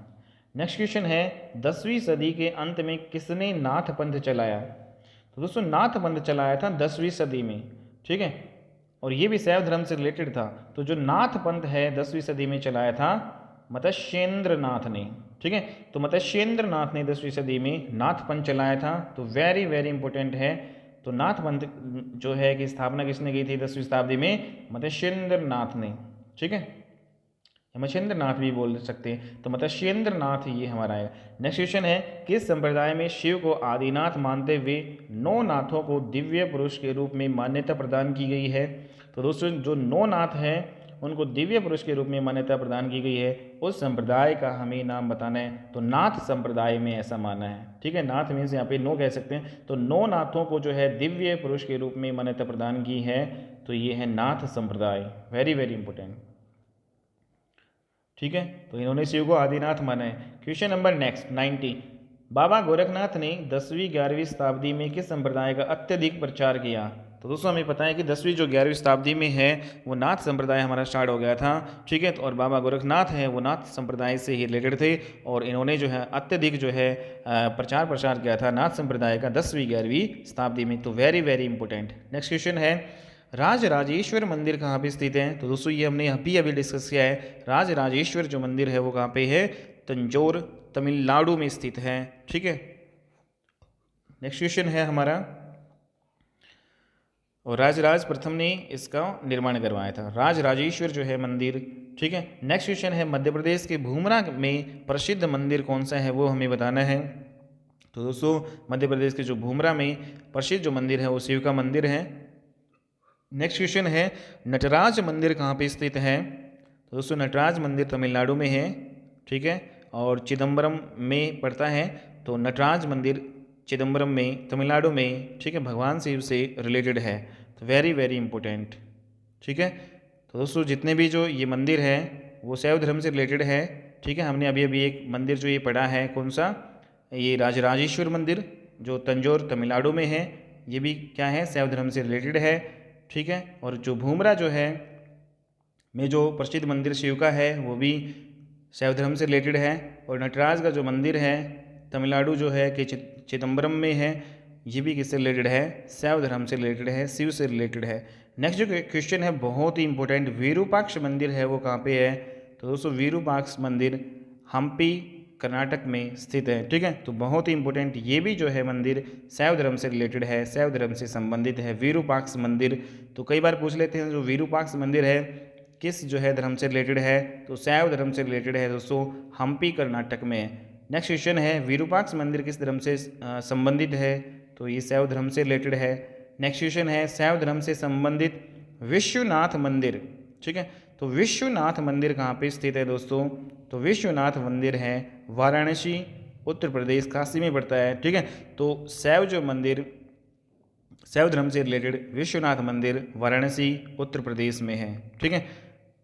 नेक्स्ट क्वेश्चन है, 10वीं सदी के अंत में किसने नाथ पंथ चलाया? तो दोस्तों नाथ पंथ चलाया था 10वीं सदी में। ठीक है, और ये भी शैव धर्म से रिलेटेड था। तो जो नाथ पंथ है 10वीं सदी में चलाया था मत्स्येंद्र नाथ ने। ठीक है, तो मत्स्येंद्र नाथ ने 10वीं सदी में नाथ पंथ चलाया था। तो वेरी वेरी इंपॉर्टेंट है। तो नाथ पंथ जो है कि स्थापना किसने की थी 10वीं शताब्दी में? मत्स्येंद्र नाथ ने। ठीक है, मत्स्येंद्र नाथ भी बोल सकते हैं, तो मत्स्येंद्र नाथ ये हमारा है। नेक्स्ट क्वेश्चन है, किस संप्रदाय में शिव को आदिनाथ मानते हुए 9 नाथों को दिव्य पुरुष के रूप में मान्यता प्रदान की गई है? तो दोस्तों जो 9 नाथ हैं उनको दिव्य पुरुष के रूप में मान्यता प्रदान की गई है, उस संप्रदाय का हमें नाम बताना है। तो नाथ संप्रदाय में ऐसा माना है। ठीक है, नाथ मीन्स यहाँ पे 9 कह सकते हैं। तो 9 नाथों को जो है दिव्य पुरुष के रूप में मान्यता प्रदान की है, तो ये है नाथ संप्रदाय। Very very important. ठीक है, तो इन्होंने शिव को आदिनाथ माना है। क्वेश्चन नंबर नेक्स्ट 90, बाबा गोरखनाथ ने 10वीं 11वीं शताब्दी में किस संप्रदाय का अत्यधिक प्रचार किया? तो दोस्तों हमें पता है कि 10वीं जो 11वीं शताब्दी में है वो नाथ संप्रदाय हमारा स्टार्ट हो गया था। ठीक है, तो और बाबा गोरखनाथ है वो नाथ संप्रदाय से ही रिलेटेड थे, और इन्होंने जो है अत्यधिक जो है प्रचार किया था नाथ संप्रदाय का 10वीं 11वीं शताब्दी में। तो very very important. Next question है, राजराजेश्वर मंदिर कहाँ पे स्थित है? तो दोस्तों ये हमने अभी डिस्कस किया है। राजराजेश्वर जो मंदिर है वो कहाँ पे है? तंजौर तमिलनाडु में स्थित है। ठीक है, नेक्स्ट क्वेश्चन है हमारा, और राजराज प्रथम ने इसका निर्माण करवाया था, राजराजेश्वर जो है मंदिर। ठीक है, नेक्स्ट क्वेश्चन है, मध्य प्रदेश के भूमरा में प्रसिद्ध मंदिर कौन सा है वो हमें बताना है। तो दोस्तों मध्य प्रदेश के जो भूमरा में प्रसिद्ध जो मंदिर है वो शिव का मंदिर है। नेक्स्ट क्वेश्चन है, नटराज मंदिर कहाँ पे स्थित है? तो दोस्तों नटराज मंदिर तमिलनाडु में है। ठीक है, और चिदम्बरम में पड़ता है। तो नटराज मंदिर चिदम्बरम में तमिलनाडु में, ठीक है, भगवान शिव से रिलेटेड है। तो वेरी वेरी इंपॉर्टेंट। ठीक है, तो दोस्तों जितने भी जो ये मंदिर है वो शैव धर्म से रिलेटेड है। ठीक है, हमने अभी एक मंदिर जो ये पढ़ा है कौन सा, ये राजराजेश्वर मंदिर जो तंजौर तमिलनाडु में है, ये भी क्या है? शैव धर्म से रिलेटेड है। ठीक है, और जो भूमरा जो है में जो प्रसिद्ध मंदिर शिव का है वो भी शैव धर्म से रिलेटेड है। और नटराज का जो मंदिर है तमिलनाडु जो है कि चिदम्बरम में है, ये भी किससे रिलेटेड है? शैव धर्म से रिलेटेड है, शिव से रिलेटेड है। नेक्स्ट जो क्वेश्चन है बहुत ही इंपॉर्टेंट, विरूपाक्ष मंदिर है वो कहाँ पे है? तो दोस्तों विरूपाक्ष मंदिर हम्पी कर्नाटक में स्थित है। ठीक है, तो बहुत ही इंपॉर्टेंट, ये भी जो है मंदिर शैव धर्म से रिलेटेड है, शैव धर्म से संबंधित है विरूपाक्ष मंदिर। तो कई बार पूछ लेते हैं जो विरूपाक्ष मंदिर है किस जो है धर्म से रिलेटेड है? तो शैव धर्म से रिलेटेड है दोस्तों, हम्पी कर्नाटक में। नेक्स्ट क्वेश्चन है, विरूपाक्ष मंदिर किस धर्म से संबंधित है? तो ये शैव धर्म से रिलेटेड है। नेक्स्ट क्वेश्चन है, शैव धर्म से संबंधित विश्वनाथ मंदिर। ठीक है, तो विश्वनाथ मंदिर कहाँ पे स्थित है दोस्तों? तो विश्वनाथ मंदिर है वाराणसी उत्तर प्रदेश, काशी में पड़ता है। ठीक है, तो शैव जो मंदिर शैव धर्म से रिलेटेड विश्वनाथ मंदिर वाराणसी उत्तर प्रदेश में है। ठीक है,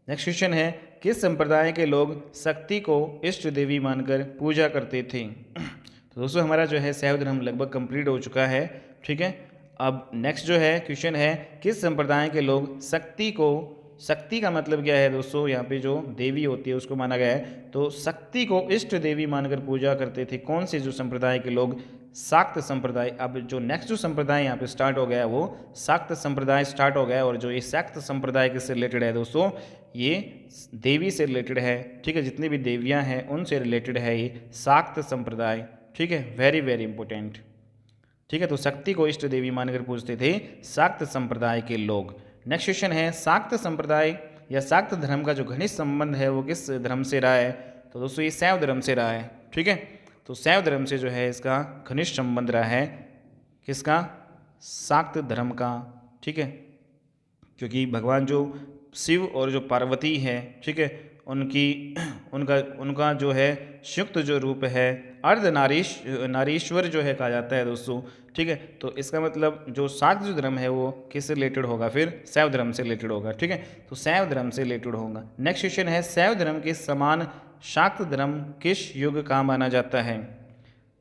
नेक्स्ट क्वेश्चन है, किस संप्रदाय के लोग शक्ति को इष्ट देवी मानकर पूजा करते थे? तो दोस्तों हमारा जो है शैव धर्म लगभग कंप्लीट हो चुका है। ठीक है, अब नेक्स्ट जो है क्वेश्चन है, किस संप्रदाय के लोग शक्ति का मतलब क्या है दोस्तों? यहाँ पे जो देवी होती है उसको माना गया है, तो शक्ति को इष्ट देवी मानकर पूजा करते थे कौन से जो संप्रदाय के लोग? शाक्त संप्रदाय। अब जो नेक्स्ट जो संप्रदाय यहाँ पे स्टार्ट हो गया है वो शाक्त संप्रदाय स्टार्ट हो गया है, और जो ये शाक्त संप्रदाय किससे रिलेटेड है दोस्तों? ये देवी से रिलेटेड है। ठीक है, जितनी भी देवियाँ हैं उनसे रिलेटेड है ये शाक्त संप्रदाय। ठीक है, वेरी वेरी इंपॉर्टेंट। ठीक है, तो शक्ति को इष्ट देवी मानकर पूजते थे शाक्त संप्रदाय के लोग। नेक्स्ट क्वेश्चन है, शाक्त संप्रदाय या शाक्त धर्म का जो घनिष्ठ संबंध है वो किस धर्म से रहा है? तो दोस्तों ये शैव धर्म से रहा है। ठीक है, तो शैव धर्म से जो है इसका घनिष्ठ संबंध रहा है, किसका? शाक्त धर्म का। ठीक है, क्योंकि भगवान जो शिव और जो पार्वती है, ठीक है, उनकी उनका उनका जो है संयुक्त जो रूप है नारीश्वर जो है कहा जाता है दोस्तों, ठीक है। तो इसका मतलब जो शाक्त जो धर्म है वो किससे रिलेटेड होगा, फिर शैव धर्म से रिलेटेड होगा, ठीक है। तो शैव धर्म से रिलेटेड होगा। नेक्स्ट क्वेश्चन है, शैव धर्म के समान शाक्त धर्म किस युग का माना जाता है।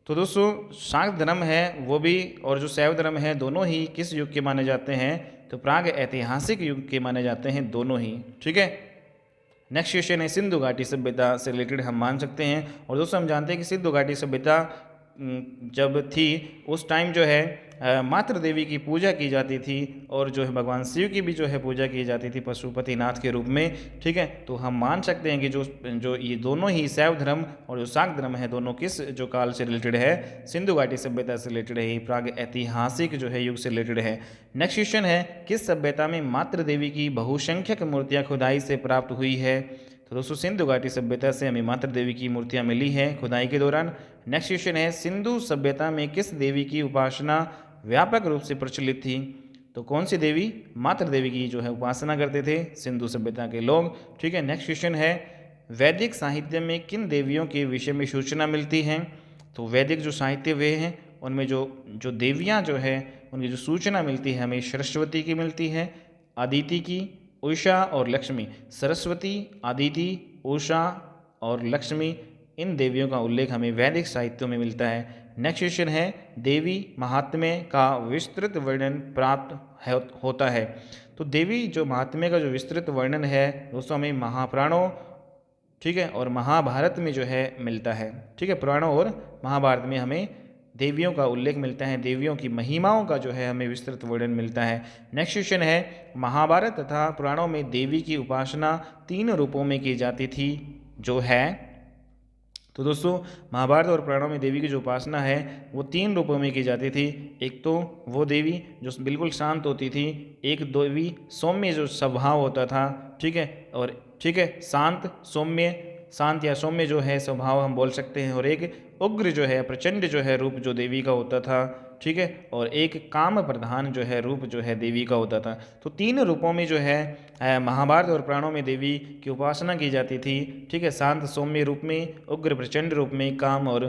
तो दोस्तों शाक्त धर्म है वो भी और जो शैव धर्म है दोनों ही किस युग के माने जाते हैं, तो प्राग ऐतिहासिक युग के माने जाते हैं दोनों ही, ठीक है। नेक्स्ट क्वेश्चन है, सिंधु घाटी सभ्यता से रिलेटेड हम मान सकते हैं। और दोस्तों हम जानते हैं कि सिंधु घाटी सभ्यता जब थी उस टाइम जो है मातृ देवी की पूजा की जाती थी और जो है भगवान शिव की भी जो है पूजा की जाती थी पशुपतिनाथ के रूप में, ठीक है। तो हम मान सकते हैं कि जो जो ये दोनों ही शैव धर्म और जो शाक्त धर्म है दोनों किस जो काल से रिलेटेड है, सिंधु घाटी सभ्यता से रिलेटेड है, प्राग ऐतिहासिक जो है युग से रिलेटेड है। नेक्स्ट क्वेश्चन है, किस सभ्यता में मातृ देवी की बहुसंख्यक मूर्तियां खुदाई से प्राप्त हुई है। तो दोस्तों सिंधु घाटी सभ्यता से हमें मातृ देवी की मूर्तियां मिली हैं खुदाई के दौरान। नेक्स्ट क्वेश्चन है, सिंधु सभ्यता में किस देवी की उपासना व्यापक रूप से प्रचलित थी। तो कौन सी देवी, मातृ देवी की जो है उपासना करते थे सिंधु सभ्यता के लोग, ठीक है। नेक्स्ट क्वेश्चन है, वैदिक साहित्य में किन देवियों के विषय में सूचना मिलती है। तो वैदिक जो साहित्य वे हैं उनमें जो जो देवियाँ जो है उनकी जो सूचना मिलती है हमें सरस्वती की मिलती है, अदिति की, उषा और लक्ष्मी। सरस्वती, अदिति, उषा और लक्ष्मी, इन देवियों का उल्लेख हमें वैदिक साहित्यों में मिलता है। नेक्स्ट क्वेश्चन है, देवी महात्म्य का विस्तृत वर्णन प्राप्त होता है। तो देवी जो महात्म्य का जो विस्तृत वर्णन है दोस्तों हमें महापुराणों, ठीक है, और महाभारत में जो है मिलता है, ठीक है। पुराणों और महाभारत में हमें देवियों का उल्लेख मिलता है, देवियों की महिमाओं का जो है हमें विस्तृत वर्णन मिलता है। नेक्स्ट क्वेश्चन है, महाभारत तथा पुराणों में देवी की उपासना 3 रूपों में की जाती थी जो है। तो दोस्तों महाभारत और पुराणों में देवी की जो उपासना है वो 3 रूपों में की जाती थी। एक तो वो देवी जो बिल्कुल शांत होती थी, एक देवी सौम्य जो स्वभाव होता था, ठीक है, और ठीक है शांत सौम्य, शांत या सौम्य जो है स्वभाव हम बोल सकते हैं, और एक उग्र जो है प्रचंड जो है रूप जो देवी का होता था, ठीक है, और एक काम प्रधान जो है रूप जो है देवी का होता था। तो 3 रूपों में जो है महाभारत और पुराणों में देवी की उपासना की जाती थी, ठीक है, शांत सौम्य रूप में, उग्र प्रचंड रूप में, काम और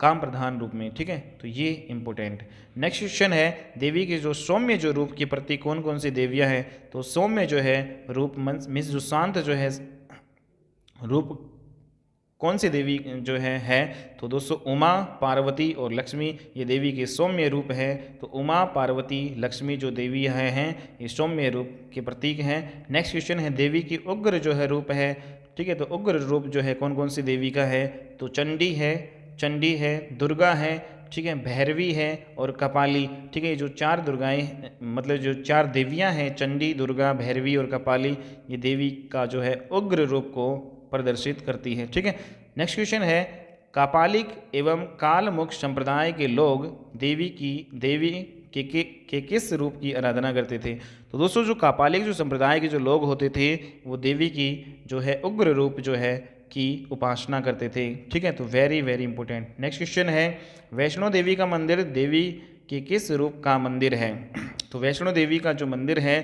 काम प्रधान रूप में, ठीक है। तो ये इंपॉर्टेंट। नेक्स्ट क्वेश्चन है, देवी के जो सौम्य जो रूप के प्रति कौन कौन सी देवियां हैं। तो सौम्य जो है रूप मीन्स जो शांत जो है रूप कौन सी देवी जो है तो दोस्तों उमा, पार्वती और लक्ष्मी, ये देवी के सौम्य रूप है। तो उमा, पार्वती, लक्ष्मी जो देवी हैं ये सौम्य रूप के प्रतीक हैं। नेक्स्ट क्वेश्चन है, देवी की उग्र जो है रूप है, ठीक है। तो उग्र रूप जो है कौन कौन सी देवी का है। तो चंडी है, दुर्गा है, ठीक है, भैरवी है और कपाली, ठीक है। जो 4 दुर्गाएं मतलब जो 4 देवियां हैं, चंडी, दुर्गा, भैरवी और कपाली, ये देवी का जो है उग्र रूप को प्रदर्शित करती है, ठीक है। नेक्स्ट क्वेश्चन है, कापालिक एवं कालमुख संप्रदाय के लोग देवी के किस रूप की आराधना करते थे। तो दोस्तों जो कापालिक जो संप्रदाय के जो लोग होते थे वो देवी की जो है उग्र रूप जो है की उपासना करते थे, ठीक है। तो very very important. Next question है, वैष्णो देवी का मंदिर देवी के किस रूप का मंदिर है। तो वैष्णो देवी का जो मंदिर है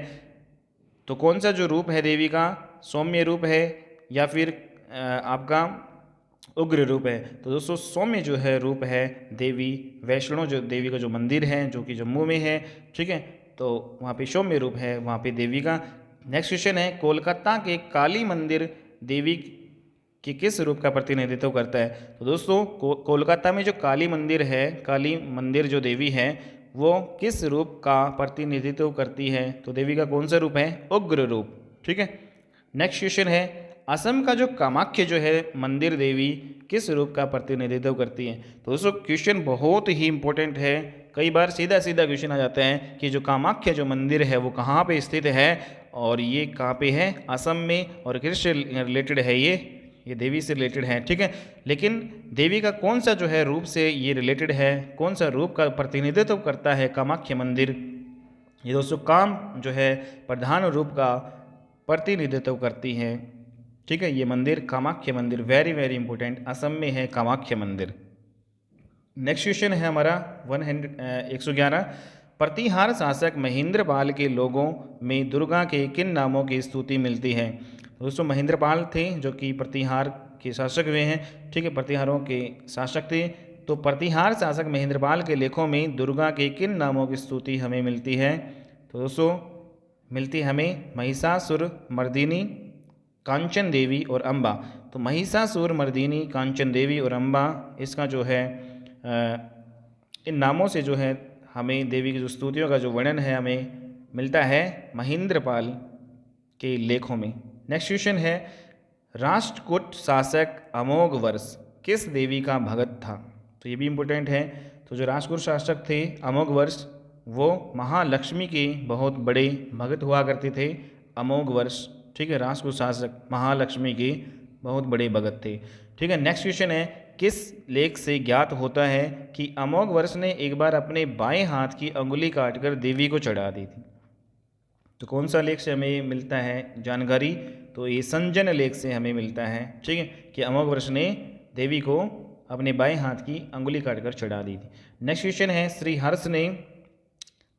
तो कौन सा जो रूप है देवी का, सौम्य रूप है या फिर आपका उग्र रूप है। तो दोस्तों सौम्य जो है रूप है देवी वैष्णो जो देवी का जो मंदिर है जो कि जम्मू में है, ठीक है। तो वहाँ पे सौम्य रूप है वहाँ पे देवी का। नेक्स्ट क्वेश्चन है, कोलकाता के काली मंदिर देवी के किस रूप का प्रतिनिधित्व करता है। तो दोस्तों कोलकाता में जो काली मंदिर है, काली मंदिर जो देवी है वो किस रूप का प्रतिनिधित्व करती है। तो देवी का कौन सा रूप है, उग्र रूप, ठीक है। नेक्स्ट क्वेश्चन है, असम का जो कामाख्य जो है मंदिर देवी किस रूप का प्रतिनिधित्व करती है। तो दोस्तों क्वेश्चन बहुत ही इंपॉर्टेंट है, कई बार सीधा सीधा क्वेश्चन आ जाता है कि जो कामाख्य जो मंदिर है वो कहाँ पे स्थित है और ये कहाँ पे है, असम में, और किससे रिलेटेड है, ये देवी से रिलेटेड है, ठीक है। लेकिन देवी का कौन सा जो है रूप से ये रिलेटेड है, कौन सा रूप का प्रतिनिधित्व करता है कामाख्य मंदिर। ये दोस्तों काम जो है प्रधान रूप का प्रतिनिधित्व करती है, ठीक है। ये मंदिर कामाख्य मंदिर वेरी वेरी इंपॉर्टेंट, असम में है कामाख्य मंदिर। नेक्स्ट क्वेश्चन है हमारा 111, प्रतिहार शासक महेंद्रपाल के लोगों में दुर्गा के किन नामों की स्तुति मिलती है? दोस्तों महेंद्रपाल थे जो कि प्रतिहार के शासक हुए हैं, ठीक है, प्रतिहारों के शासक थे। तो प्रतिहार शासक महेंद्रपाल के लेखों में दुर्गा के किन नामों की स्तुति हमें मिलती है? तो दोस्तों मिलती है हमें महिषासुर मर्दिनी, कांचन देवी और अम्बा। तो महिषासुर मर्दिनी, कांचन देवी और अम्बा, इसका जो है इन नामों से जो है हमें देवी की जो स्तुतियों का जो वर्णन है हमें मिलता है महेंद्रपाल के लेखों में। नेक्स्ट क्वेश्चन है, राष्ट्रकूट शासक अमोघवर्ष किस देवी का भगत था? तो ये भी इम्पोर्टेंट है। तो जो राष्ट्रकूट शासक थे अमोघवर्ष, वो महालक्ष्मी के बहुत बड़े भगत हुआ करते थे। अमोघवर्ष, ठीक है, राष्ट्रकूट शासक महालक्ष्मी के बहुत बड़े भगत थे। ठीक है, नेक्स्ट क्वेश्चन है, किस लेख से ज्ञात होता है कि अमोघवर्ष ने एक बार अपने बाएं हाथ की अंगुली काटकर देवी को चढ़ा दी थी? तो कौन सा लेख से हमें मिलता है जानकारी? तो ये संजन लेख से हमें मिलता है, ठीक है, कि अमोघवर्ष ने देवी को अपने बाएं हाथ की अंगुली काटकर चढ़ा दी थी। नेक्स्ट क्वेश्चन है, श्री हर्ष ने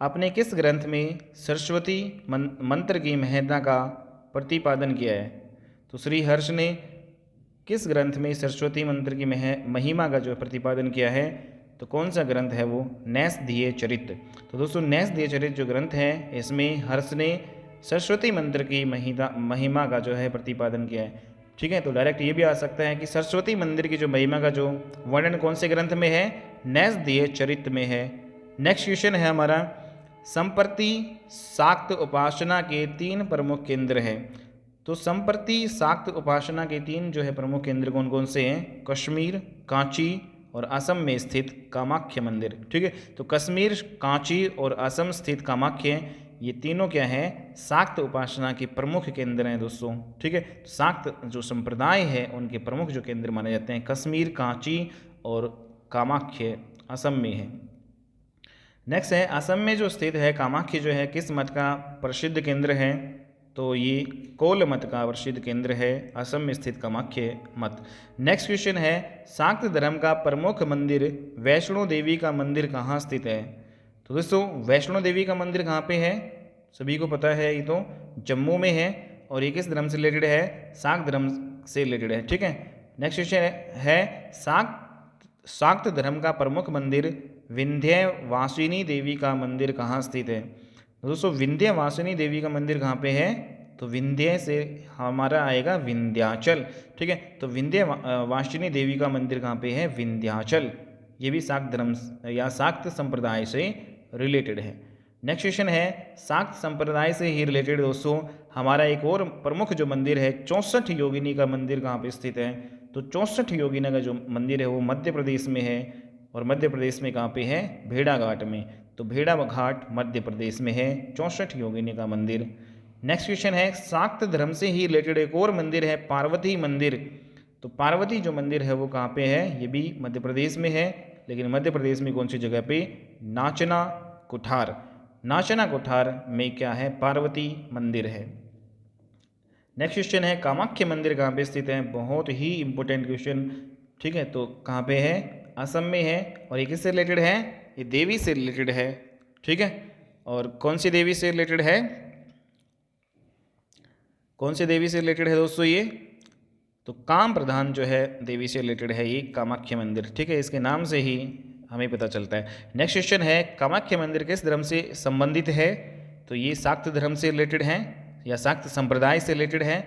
अपने किस ग्रंथ में सरस्वती मंत्र की महत्ता का प्रतिपादन किया है? तो श्री हर्ष ने किस ग्रंथ में सरस्वती मंत्र की महिमा का जो प्रतिपादन किया है? तो कौन सा ग्रंथ है वो? नैषधीय चरित। तो दोस्तों नैषधीय चरित जो ग्रंथ है इसमें हर्ष ने सरस्वती मंत्र की महिमा का जो है प्रतिपादन किया है, ठीक है। तो डायरेक्ट ये भी आ सकता है कि सरस्वती मंदिर की जो महिमा का जो वर्णन कौन से ग्रंथ में है? नैषधीय चरित में है। नेक्स्ट क्वेश्चन है हमारा, संप्रति शाक्त उपासना के 3 प्रमुख केंद्र हैं। तो संप्रति शाक्त उपासना के 3 जो है प्रमुख केंद्र कौन कौन से हैं? कश्मीर, कांची और असम में स्थित कामाख्य मंदिर, ठीक है। तो कश्मीर, कांची और असम स्थित कामाख्य, ये तीनों क्या हैं? शाक्त उपासना के प्रमुख केंद्र हैं दोस्तों, ठीक है। तो शाक्त जो संप्रदाय है उनके प्रमुख जो केंद्र माने जाते हैं कश्मीर, कांची और कामाख्य असम में है। नेक्स्ट है, असम में जो स्थित है कामाख्य जो है किस मत का प्रसिद्ध केंद्र है? तो ये कोल मत का प्रसिद्ध केंद्र है, असम में स्थित कामाख्य मत। नेक्स्ट क्वेश्चन है, शाक्त धर्म का प्रमुख मंदिर वैष्णो देवी का मंदिर कहाँ स्थित है? तो दोस्तों वैष्णो देवी का मंदिर कहाँ पे है? सभी को पता है, ये तो जम्मू में है और ये किस धर्म से रिलेटेड है? शाक्त धर्म से रिलेटेड है, ठीक है। नेक्स्ट क्वेश्चन है, शाक्त धर्म का प्रमुख मंदिर विंध्यवासिनी देवी का मंदिर कहाँ स्थित है? दोस्तों विंध्यवासिनी देवी का मंदिर कहाँ पे है? तो विंध्य से हमारा आएगा विंध्याचल, ठीक है। तो विंध्यवासिनी देवी का मंदिर कहाँ पे है? विंध्याचल। ये भी शाक्त धर्म या शाक्त संप्रदाय से रिलेटेड है। नेक्स्ट क्वेश्चन है, शाक्त संप्रदाय से ही रिलेटेड दोस्तों हमारा एक और प्रमुख जो मंदिर है 64 योगिनी का मंदिर कहाँ पे स्थित है? तो 64 योगिनी का जो मंदिर है वो मध्य प्रदेश में है और मध्य प्रदेश में कहाँ पे है? भेड़ाघाट में। तो भेड़ाघाट मध्य प्रदेश में है 64 योगिनी का मंदिर। नेक्स्ट क्वेश्चन है, शाक्त धर्म से ही रिलेटेड एक और मंदिर है पार्वती मंदिर। तो पार्वती जो मंदिर है वो कहाँ पे है? ये भी मध्य प्रदेश में है, लेकिन मध्य प्रदेश में कौन सी जगह पे? नाचना कुठार। नाचना कुठार में क्या है? पार्वती मंदिर है। नेक्स्ट क्वेश्चन है, कामाख्य मंदिर कहाँ पे स्थित है? बहुत ही इंपॉर्टेंट क्वेश्चन, ठीक है। तो कहाँ पे है? असम में है और ये किससे रिलेटेड है? ये देवी से रिलेटेड है, ठीक है। और कौन सी देवी से रिलेटेड है? कौन सी देवी से रिलेटेड है दोस्तों ये? तो काम प्रधान जो है देवी से रिलेटेड है ये कामाख्य मंदिर, ठीक है। इसके नाम से ही हमें पता चलता है। नेक्स्ट क्वेश्चन है, कामाख्य मंदिर किस धर्म से संबंधित है? तो ये शाक्त धर्म से रिलेटेड है या शाक्त संप्रदाय से रिलेटेड है।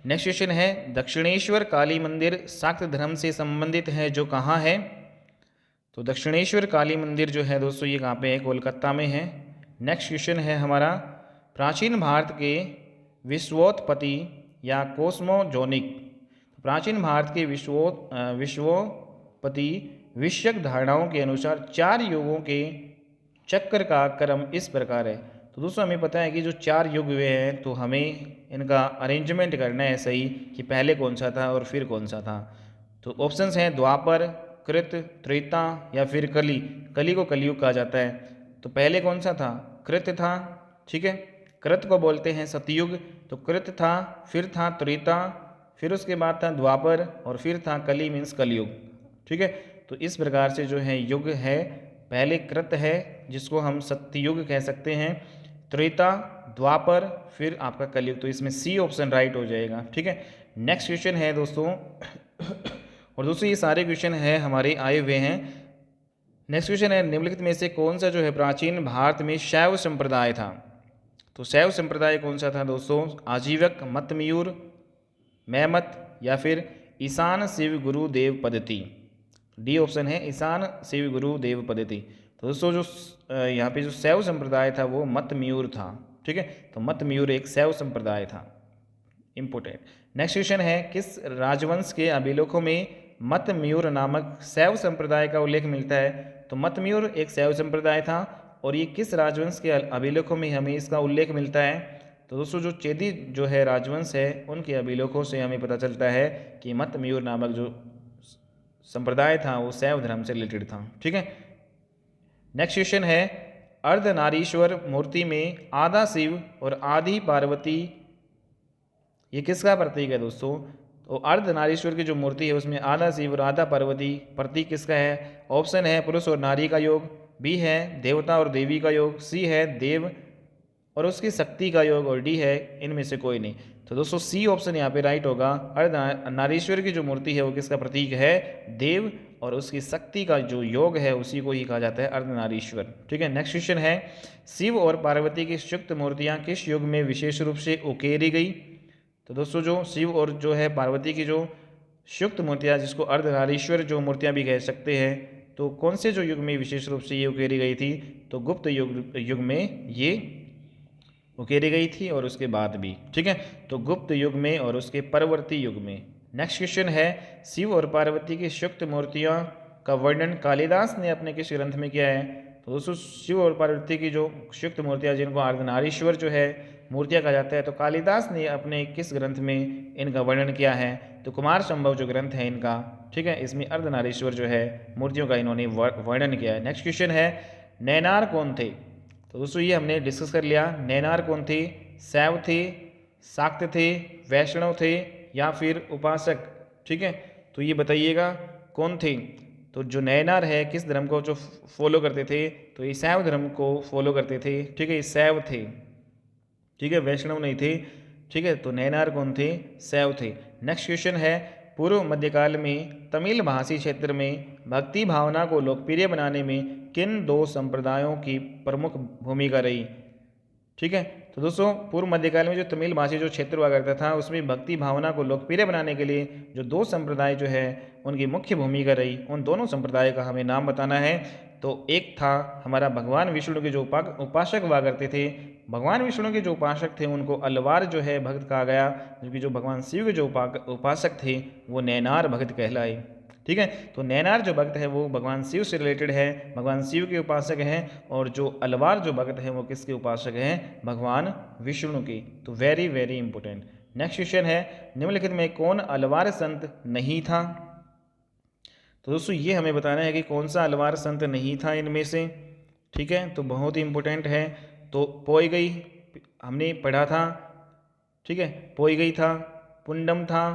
नेक्स्ट क्वेश्चन है, दक्षिणेश्वर काली मंदिर शाक्त धर्म से संबंधित है जो कहाँ है? तो दक्षिणेश्वर काली मंदिर जो है दोस्तों ये कहाँ पे है? कोलकाता में है। नेक्स्ट क्वेश्चन है हमारा, प्राचीन भारत के विश्वोत्पत्ति या कोस्मोजोनिक, प्राचीन भारत के विश्वोत्पत्ति विषयक धारणाओं के अनुसार 4 युगों के चक्र का क्रम इस प्रकार है। तो दोस्तों हमें पता है कि जो 4 युग हुए हैं तो हमें इनका अरेंजमेंट करना है सही कि पहले कौन सा था और फिर कौन सा था। तो ऑप्शंस हैं द्वापर, कृत, त्रेता या फिर कली। कली को कलयुग कहा जाता है। तो पहले कौन सा था? कृत था, ठीक है। कृत को बोलते हैं सतयुग। तो कृत था, फिर था त्रेता, फिर उसके बाद था द्वापर और फिर था कली मीन्स कलयुग, ठीक है। तो इस प्रकार से जो है युग है, पहले कृत है, जिसको हम सत्ययुग कह सकते हैं, त्रेता, द्वापर, फिर आपका कलयुग। तो इसमें सी ऑप्शन राइट हो जाएगा। ठीक है, नेक्स्ट क्वेश्चन है दोस्तों और दोस्तों ये सारे क्वेश्चन है हमारे आए हुए हैं। नेक्स्ट क्वेश्चन है, निम्नलिखित में से कौन सा जो है प्राचीन भारत में शैव संप्रदाय था? तो शैव संप्रदाय कौन सा था दोस्तों? आजीवक, मतमयूर, मैमत या फिर ईशान शिव गुरु देव पद्धति। डी ऑप्शन है ईशान शिव गुरु देव पद्धति। तो दोस्तों जो यहाँ पे जो शैव संप्रदाय था वो मतमयूर था। ठीक है, तो मतमयूर एक शैव संप्रदाय था। इंपोर्टेंट। नेक्स्ट क्वेश्चन है, किस राजवंश के अभिलेखों में मतमयूर नामक शैव संप्रदाय का उल्लेख मिलता है? तो मतमयूर एक शैव संप्रदाय था और ये किस राजवंश के अभिलेखों में हमें इसका उल्लेख मिलता है? तो दोस्तों जो चेदी जो है राजवंश है उनके अभिलेखों से हमें पता चलता है कि मतमयूर नामक जो संप्रदाय था वो शैव धर्म से रिलेटेड था। ठीक है, नेक्स्ट क्वेश्चन है, अर्धनारीश्वर मूर्ति में आधा शिव और आधी पार्वती ये किसका प्रतीक है दोस्तों? तो अर्धनारीश्वर की जो मूर्ति है उसमें आधा शिव और आधा पार्वती प्रतीक किसका है? ऑप्शन है पुरुष और नारी का योग, बी है देवता और देवी का योग, सी है देव और उसकी शक्ति का योग और डी है इनमें से कोई नहीं। तो दोस्तों सी ऑप्शन यहाँ पे राइट होगा। अर्धनारीश्वर की जो मूर्ति है वो किसका प्रतीक है? देव, और उसकी शक्ति का जो योग है उसी को ही कहा जाता है अर्धनारीश्वर। ठीक है, नेक्स्ट क्वेश्चन है, शिव और पार्वती की संयुक्त मूर्तियाँ किस युग में विशेष रूप से उकेरी गई? तो दोस्तों जो शिव और जो है पार्वती की जो संयुक्त मूर्तियाँ जिसको अर्धनारीश्वर जो मूर्तियाँ भी कह सकते हैं, तो कौन से जो युग में विशेष रूप से ये उकेरी गई थी? तो गुप्त युग में ये उकेरी गई थी और उसके बाद भी। ठीक है, तो गुप्त युग में और उसके परवर्ती युग में। नेक्स्ट क्वेश्चन है, शिव और पार्वती की संयुक्त मूर्तियाँ का वर्णन कालिदास ने अपने किस ग्रंथ में किया है? तो दोस्तों शिव और पार्वती की जो संयुक्त मूर्तियाँ जिनको अर्धनारीश्वर जो है मूर्तियाँ कहा जाता है, तो कालिदास ने अपने किस ग्रंथ में इनका वर्णन किया है? तो कुमार संभव जो ग्रंथ है इनका। ठीक है, इसमें अर्धनारीश्वर जो है मूर्तियों का इन्होंने वर्णन किया है। नेक्स्ट क्वेश्चन है, नैनार कौन थे? तो दोस्तों ये हमने डिस्कस कर लिया। नैनार कौन थे? शैव थे, शाक्त थे, वैष्णव थे या फिर उपासक? ठीक है, तो ये बताइएगा कौन थे? तो जो नैनार है किस धर्म को जो फॉलो करते थे? तो ये शैव धर्म को फॉलो करते थे। ठीक है, ये शैव थे। ठीक है, वैष्णव नहीं थे। ठीक है, तो नैनार कौन थे? शैव थे। नेक्स्ट क्वेश्चन है, पूर्व मध्यकाल में तमिल भाषी क्षेत्र में भक्ति भावना को लोकप्रिय बनाने में किन दो संप्रदायों की प्रमुख भूमिका रही? ठीक है, तो दोस्तों पूर्व मध्यकाल में जो तमिल भाषी जो क्षेत्र हुआ करता था उसमें भक्ति भावना को लोकप्रिय बनाने के लिए जो दो संप्रदाय जो है उनकी मुख्य भूमिका रही। उन दोनों संप्रदाय का हमें नाम बताना है। तो एक था हमारा भगवान विष्णु के जो उपासक हुआ करते थे। भगवान विष्णु के जो उपासक थे उनको अलवार जो है भक्त कहा गया, जबकि जो भगवान शिव के जो उपासक थे वो नैनार भक्त कहलाए। ठीक है, तो नैनार जो भक्त है वो भगवान शिव से रिलेटेड है, भगवान शिव के उपासक हैं, और जो अलवार जो भक्त है वो किसके उपासक हैं? भगवान विष्णु के। तो very very important. Next question है, निम्नलिखित में कौन अलवार संत नहीं था? तो दोस्तों ये हमें बताना है कि कौन सा अलवार संत नहीं था इनमें से। ठीक है, तो बहुत ही इंपॉर्टेंट है। तो पोईगई हमने पढ़ा था। ठीक है, पोईगई था, पुंडम था,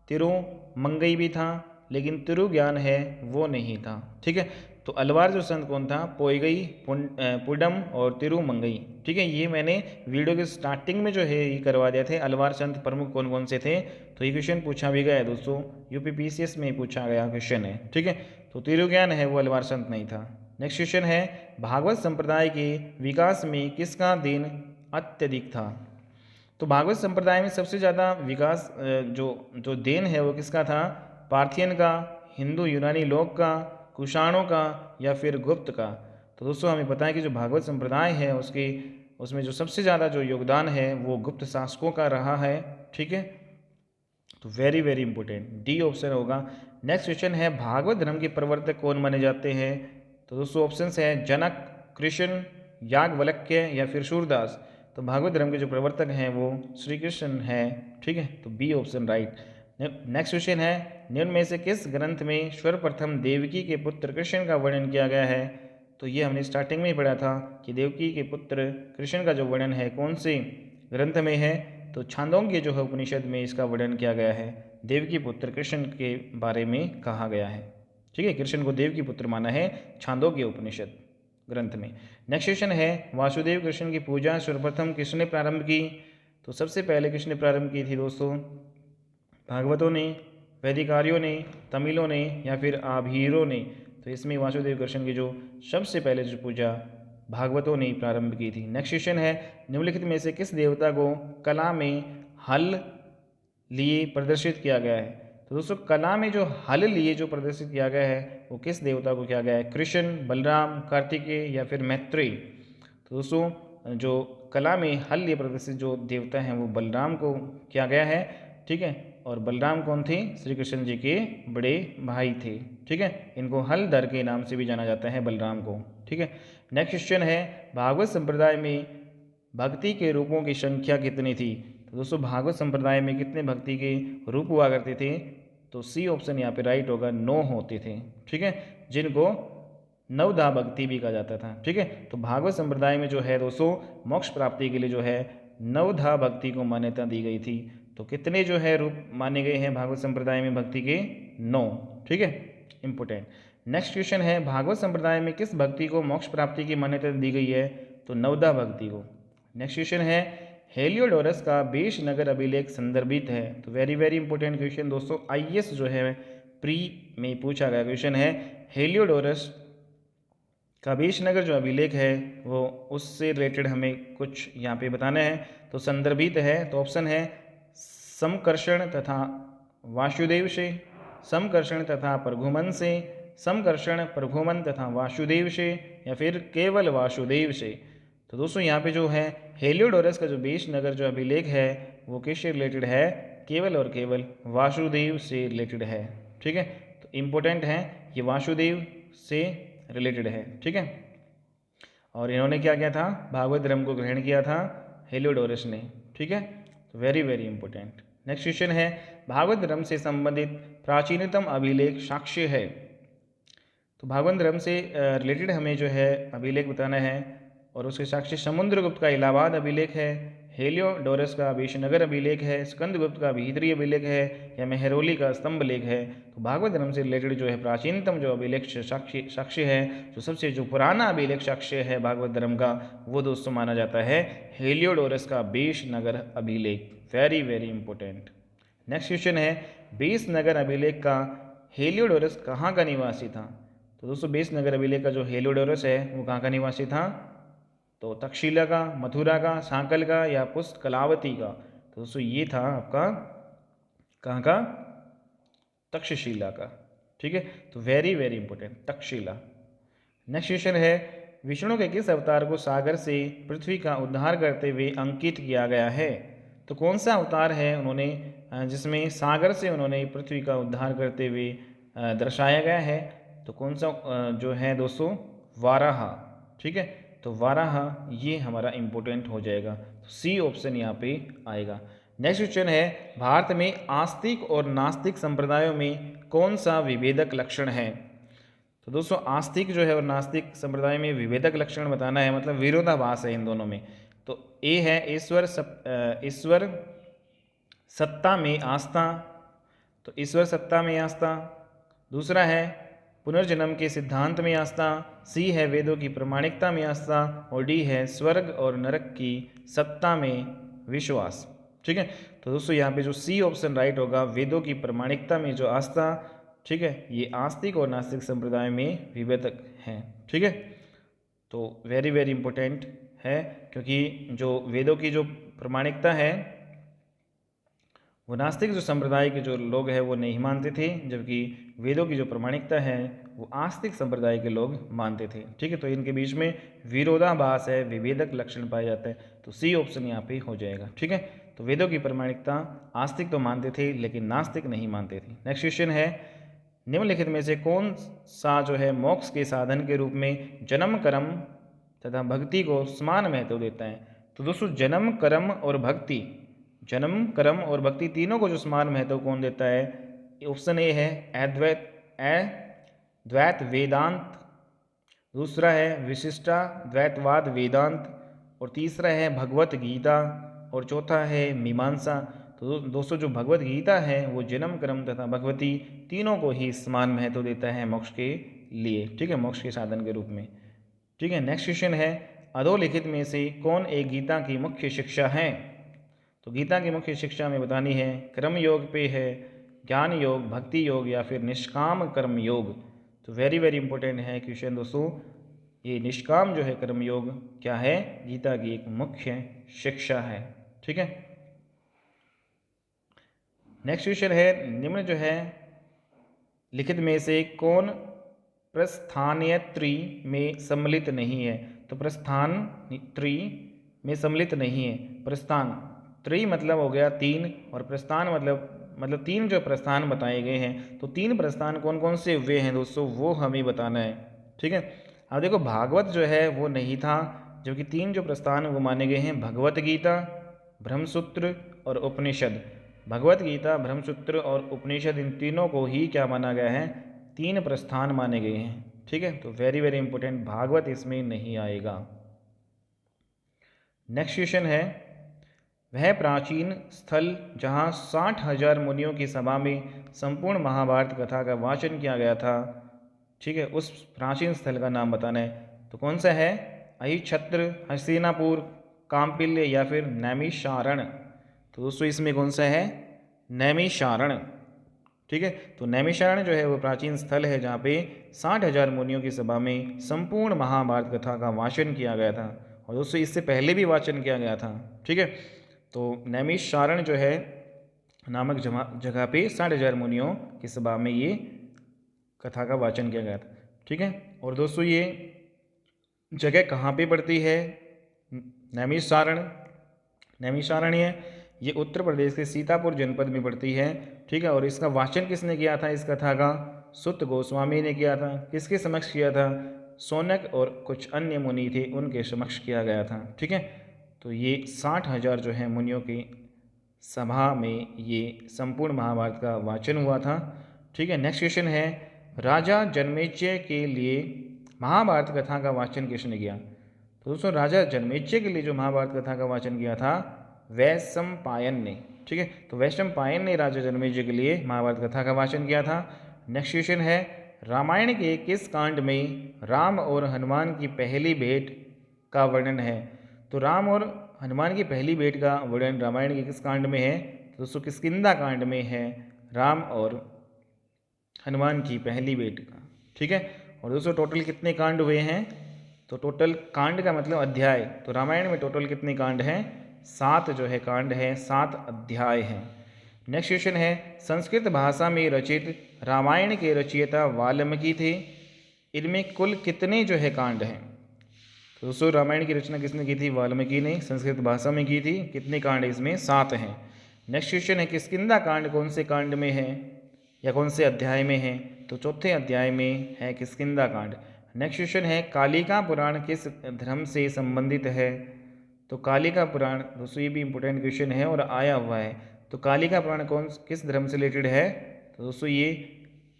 तिरुमंगई भी था, लेकिन तिरु ज्ञान है वो नहीं था। ठीक है, तो अलवार जो संत कौन था? पोईगई, पुडम और तिरुमंगई। ठीक है, ये मैंने वीडियो के स्टार्टिंग में जो है ये करवा दिया थे, अलवार संत प्रमुख कौन कौन से थे। तो ये क्वेश्चन पूछा भी गया है दोस्तों, यूपीपीसीएस में पूछा गया क्वेश्चन है। ठीक है, तो तिरु ज्ञान है वो अलवार संत नहीं था। नेक्स्ट क्वेश्चन है, भागवत संप्रदाय के विकास में किसका देन अत्यधिक था? तो भागवत संप्रदाय में सबसे ज़्यादा विकास जो जो देन है वो किसका था? पार्थियन का, हिंदू यूनानी लोक का, कुषाणों का या फिर गुप्त का? तो दोस्तों हमें पता है कि जो भागवत संप्रदाय है उसमें जो सबसे ज़्यादा जो योगदान है वो गुप्त शासकों का रहा है। ठीक है, तो very very important, D option होगा। नेक्स्ट क्वेश्चन है, भागवत धर्म के प्रवर्तक कौन माने जाते हैं? तो दोस्तों ऑप्शंस है जनक, कृष्ण, याज्ञवल्क्य या फिर सूरदास। तो भागवत धर्म के जो प्रवर्तक हैं वो श्री कृष्ण हैं। ठीक है, तो B option right. Next question है, निम्न में से किस ग्रंथ में सर्वप्रथम देवकी के पुत्र कृष्ण का वर्णन किया गया है? तो ये हमने स्टार्टिंग में ही पढ़ा था कि देवकी के पुत्र कृष्ण का जो वर्णन है कौन से ग्रंथ में है? तो छांदोग्य जो है उपनिषद में इसका वर्णन किया गया है, देवकी पुत्र कृष्ण के बारे में कहा गया है। ठीक है, कृष्ण को देव की पुत्र माना है छांदोग्य उपनिषद। ग्रंथ में। नेक्स्ट क्वेश्चन है वासुदेव कृष्ण की पूजा सर्वप्रथम किसने प्रारंभ की? तो सबसे पहले किसने प्रारंभ की थी दोस्तों? भागवतों ने, वैदिकारियों ने, तमिलों ने या फिर आभीरों ने? तो इसमें वासुदेव कृष्ण की जो सबसे पहले जो पूजा भागवतों ने प्रारंभ की थी। नेक्स्ट क्वेश्चन है निम्नलिखित में से किस देवता को कला में हल लिए प्रदर्शित किया गया है? तो दोस्तों कला में जो हल लिए जो प्रदर्शित किया गया है वो किस देवता को किया गया है? कृष्ण, बलराम, कार्तिकेय या फिर मैत्रेय? तो दोस्तों जो कला में हल लिए प्रदर्शित जो देवता हैं वो बलराम को किया गया है। ठीक है, और बलराम कौन थे? श्री कृष्ण जी के बड़े भाई थे। ठीक है, इनको हलधर के नाम से भी जाना जाता है बलराम को। ठीक है, नेक्स्ट क्वेश्चन है भागवत संप्रदाय में भक्ति के रूपों की संख्या कितनी थी? तो दोस्तों भागवत संप्रदाय में कितने भक्ति के रूप हुआ करते थे? तो सी ऑप्शन यहाँ पे राइट होगा, 9 होते थे। ठीक है, जिनको नवधा भक्ति भी कहा जाता था। ठीक है, तो भागवत संप्रदाय में जो है दोस्तों मोक्ष प्राप्ति के लिए जो है नवधा भक्ति को मान्यता दी गई थी। तो कितने जो है रूप माने गए हैं भागवत संप्रदाय में भक्ति के? 9। ठीक है, इंपोर्टेंट। नेक्स्ट क्वेश्चन है भागवत संप्रदाय में किस भक्ति को मोक्ष प्राप्ति की मान्यता दी गई है? तो नवधा भक्ति को। नेक्स्ट क्वेश्चन है हेलियोडोरस का बेश नगर अभिलेख संदर्भित है? तो वेरी वेरी इंपॉर्टेंट क्वेश्चन दोस्तों, आईएएस जो है प्री में पूछा गया क्वेश्चन है। हेलियोडोरस का बेश नगर जो अभिलेख है वो उससे रिलेटेड हमें कुछ यहाँ पे बताना है। तो संदर्भित है, तो ऑप्शन है समकर्षण तथा वासुदेव से, समकर्षण तथा प्रघुमन से, समकर्षण, प्रघुमन तथा वासुदेव से या फिर केवल वासुदेव से? तो दोस्तों यहाँ पे जो है हेलियोडोरस का जो बेश नगर जो अभिलेख है वो किससे रिलेटेड है? केवल और केवल वासुदेव से रिलेटेड है। ठीक है, तो इम्पोर्टेंट है ये वासुदेव से रिलेटेड है। ठीक है, और इन्होंने क्या किया था? भागवत धर्म को ग्रहण किया था हेलियोडोरस ने। ठीक है, तो very very important. Next question है भागवत धर्म से संबंधित प्राचीनतम अभिलेख साक्ष्य है? तो भागवत धर्म से रिलेटेड हमें जो है अभिलेख बताना है और उसके साक्ष्य समुद्रगुप्त का इलाहाबाद अभिलेख है, हेलियोडोरस का बेशनगर अभिलेख है, स्कंदगुप्त का भीतरी अभिलेख है या मेहरौली का स्तंभ लेख है? तो भागवत धर्म से रिलेटेड जो है प्राचीनतम जो अभिलेख साक्ष्य है, जो सबसे जो पुराना अभिलेख साक्ष्य है भागवत धर्म का, वो दोस्तों माना जाता है हेलियोडोरस का बेशनगर अभिलेख। Very very important. Next question है बेशनगर अभिलेख का हेलियोडोरस कहाँ का निवासी था? तो दोस्तों बेशनगर अभिलेख का जो हेलियोडोरस है वो कहाँ का निवासी था? तो तक्षशिला का, मथुरा का, सांकल का या पुष्कलावती का? तो दोस्तों ये था आपका कहाँ का? तक्षशिला का। ठीक है, तो very very important, Takshashila. Next question है विष्णु के किस अवतार को सागर से पृथ्वी का उद्धार करते हुए अंकित किया गया है? तो कौन सा अवतार है उन्होंने जिसमें सागर से उन्होंने पृथ्वी का उद्धार करते हुए दर्शाया गया है? तो कौन सा जो है दोस्तों? वाराह। ठीक है, तो वाराह ये हमारा इंपॉर्टेंट हो जाएगा, तो सी ऑप्शन यहाँ पे आएगा। नेक्स्ट क्वेश्चन है भारत में आस्तिक और नास्तिक संप्रदायों में कौन सा विभेदक लक्षण है? तो दोस्तों आस्तिक जो है और नास्तिक संप्रदाय में विभेदक लक्षण बताना है, मतलब विरोधाभास है इन दोनों में। तो ए है ईश्वर सत्ता में आस्था, तो ईश्वर सत्ता में आस्था। दूसरा है पुनर्जन्म के सिद्धांत में आस्था। सी है वेदों की प्रामाणिकता में आस्था और डी है स्वर्ग और नरक की सत्ता में विश्वास। ठीक है, तो दोस्तों यहाँ पे जो सी ऑप्शन राइट होगा, वेदों की प्रामाणिकता में जो आस्था, ठीक है, ये आस्तिक और नास्तिक संप्रदाय में विभेदक हैं। ठीक है, तो वेरी वेरी इंपॉर्टेंट है, क्योंकि जो वेदों की जो प्रामाणिकता है वो नास्तिक जो संप्रदाय के जो लोग हैं वो नहीं मानते थे, जबकि वेदों की जो प्रामाणिकता है वो आस्तिक संप्रदाय के लोग मानते थे। ठीक है, तो इनके बीच में विरोधाभास है, विभेदक लक्षण पाए जाते हैं, तो सी ऑप्शन यहाँ पे हो जाएगा। ठीक है, तो वेदों की प्रामाणिकता आस्तिक तो मानते थे लेकिन नास्तिक नहीं मानते थे। नेक्स्ट क्वेश्चन है निम्नलिखित में से कौन सा जो है मोक्ष के साधन के रूप में जन्म, कर्म तथा भक्ति को समान महत्व देता है? तो दोस्तों जन्म, कर्म और भक्ति, जन्म, कर्म और भक्ति तीनों को जो समान महत्व कौन देता है? ऑप्शन ए है द्वैत वेदांत, दूसरा है विशिष्टा द्वैतवाद वेदांत, और तीसरा है भगवत गीता, और चौथा है मीमांसा। तो दोस्तों जो भगवत गीता है वो जन्म, कर्म तथा भगवती तीनों को ही समान महत्व देता है मोक्ष के लिए। ठीक है, मोक्ष के साधन के रूप में। ठीक है। नेक्स्ट क्वेश्चन है, अधोलिखित में से कौन एक गीता की मुख्य शिक्षा है? तो गीता की मुख्य शिक्षा में बतानी है, कर्म योग पे है, ज्ञान योग, भक्ति योग या फिर निष्काम कर्म योग। तो वेरी वेरी इंपॉर्टेंट है क्वेश्चन दोस्तों, ये निष्काम जो है कर्म योग क्या है? गीता की एक मुख्य शिक्षा है। ठीक है। नेक्स्ट क्वेश्चन है, निम्न जो है लिखित में से कौन प्रस्थानत्रयी में सम्मिलित नहीं है? तो प्रस्थानत्रयी में सम्मिलित नहीं है। प्रस्थान त्रयी मतलब हो गया तीन, और प्रस्थान मतलब तीन जो प्रस्थान बताए गए हैं, तो तीन प्रस्थान कौन कौन से हुए हैं दोस्तों, वो हमें बताना है। ठीक है। अब देखो भागवत जो है वो नहीं था, जबकि तीन जो प्रस्थान वो माने गए हैं, भगवत गीता, ब्रह्मसूत्र और उपनिषद। भगवत गीता, ब्रह्मसूत्र और उपनिषद, इन तीनों को ही क्या माना गया है? तीन प्रस्थान माने गए हैं। ठीक है। तो वेरी वेरी इंपॉर्टेंट, भागवत इसमें नहीं आएगा। नेक्स्ट क्वेश्चन है, वह प्राचीन स्थल जहाँ 60,000 मुनियों की सभा में संपूर्ण महाभारत कथा का वाचन किया गया था, ठीक है, उस प्राचीन स्थल का नाम बताना है। तो कौन सा है? अहिछत्र, हस्तिनापुर, काम्पिल्य या फिर नैमिषारण। तो दोस्तों इसमें कौन सा है? नैमिषारण। ठीक है। तो नैमिषारण जो है वो प्राचीन स्थल है जहाँ पे 60,000 मुनियों की सभा में संपूर्ण महाभारत कथा का वाचन किया गया था, और दोस्तों इससे पहले भी वाचन किया गया था। ठीक है। तो नैमिषारण जो है नामक जगह पे 60,000 मुनियों की सभा में ये कथा का वाचन किया गया था। ठीक है। और दोस्तों ये जगह कहाँ पे पड़ती है? नैमिषारण, नैमिषारण्य, ये उत्तर प्रदेश के सीतापुर जनपद में पड़ती है। ठीक है। और इसका वाचन किसने किया था? इस कथा का सुत गोस्वामी ने किया था। किसके समक्ष किया था? सौनक और कुछ अन्य मुनि थे, उनके समक्ष किया गया था। ठीक है। तो ये 60,000 जो है मुनियों की सभा में ये संपूर्ण महाभारत का वाचन हुआ था। ठीक है। नेक्स्ट क्वेश्चन है, राजा जन्मेजय के लिए महाभारत कथा का वाचन किसने किया? तो दोस्तों राजा जन्मेजय के लिए जो महाभारत कथा का वाचन किया था, वैशंपायन ने। ठीक है। तो वैशंपायन ने राजा जन्मेजय के लिए महाभारत कथा का वाचन किया था। नेक्स्ट क्वेश्चन है, रामायण के किस कांड में राम और हनुमान की पहली भेंट का वर्णन है? तो राम और हनुमान की पहली भेंट का वर्णन रामायण के किस कांड में है? तो दोस्तों किष्किंधा कांड में है, राम और हनुमान की पहली भेंट का। ठीक है। और दोस्तों टोटल कितने कांड हुए हैं? तो टोटल कांड का मतलब अध्याय, तो रामायण में टोटल कितने कांड हैं? 7 जो है कांड है, 7 अध्याय हैं। नेक्स्ट क्वेश्चन है, संस्कृत भाषा में रचित रामायण के रचयिता वाल्मीकि थे, इनमें कुल कितने जो है कांड हैं? तो दोस्तों रामायण की रचना किसने की थी? वाल्मीकि ने, संस्कृत भाषा में की थी। कितने कांड इसमें? 7 हैं। नेक्स्ट क्वेश्चन है, किष्किंधा कांड कौन से कांड में है या कौन से अध्याय में है? तो चौथे अध्याय में है किष्किंधा कांड। नेक्स्ट क्वेश्चन है, कालिका पुराण किस धर्म से संबंधित है? तो कालिका पुराण, दोस्तों ये भी इंपॉर्टेंट क्वेश्चन है और आया हुआ है। तो कालिका पुराण किस धर्म से रिलेटेड है? तो दोस्तों ये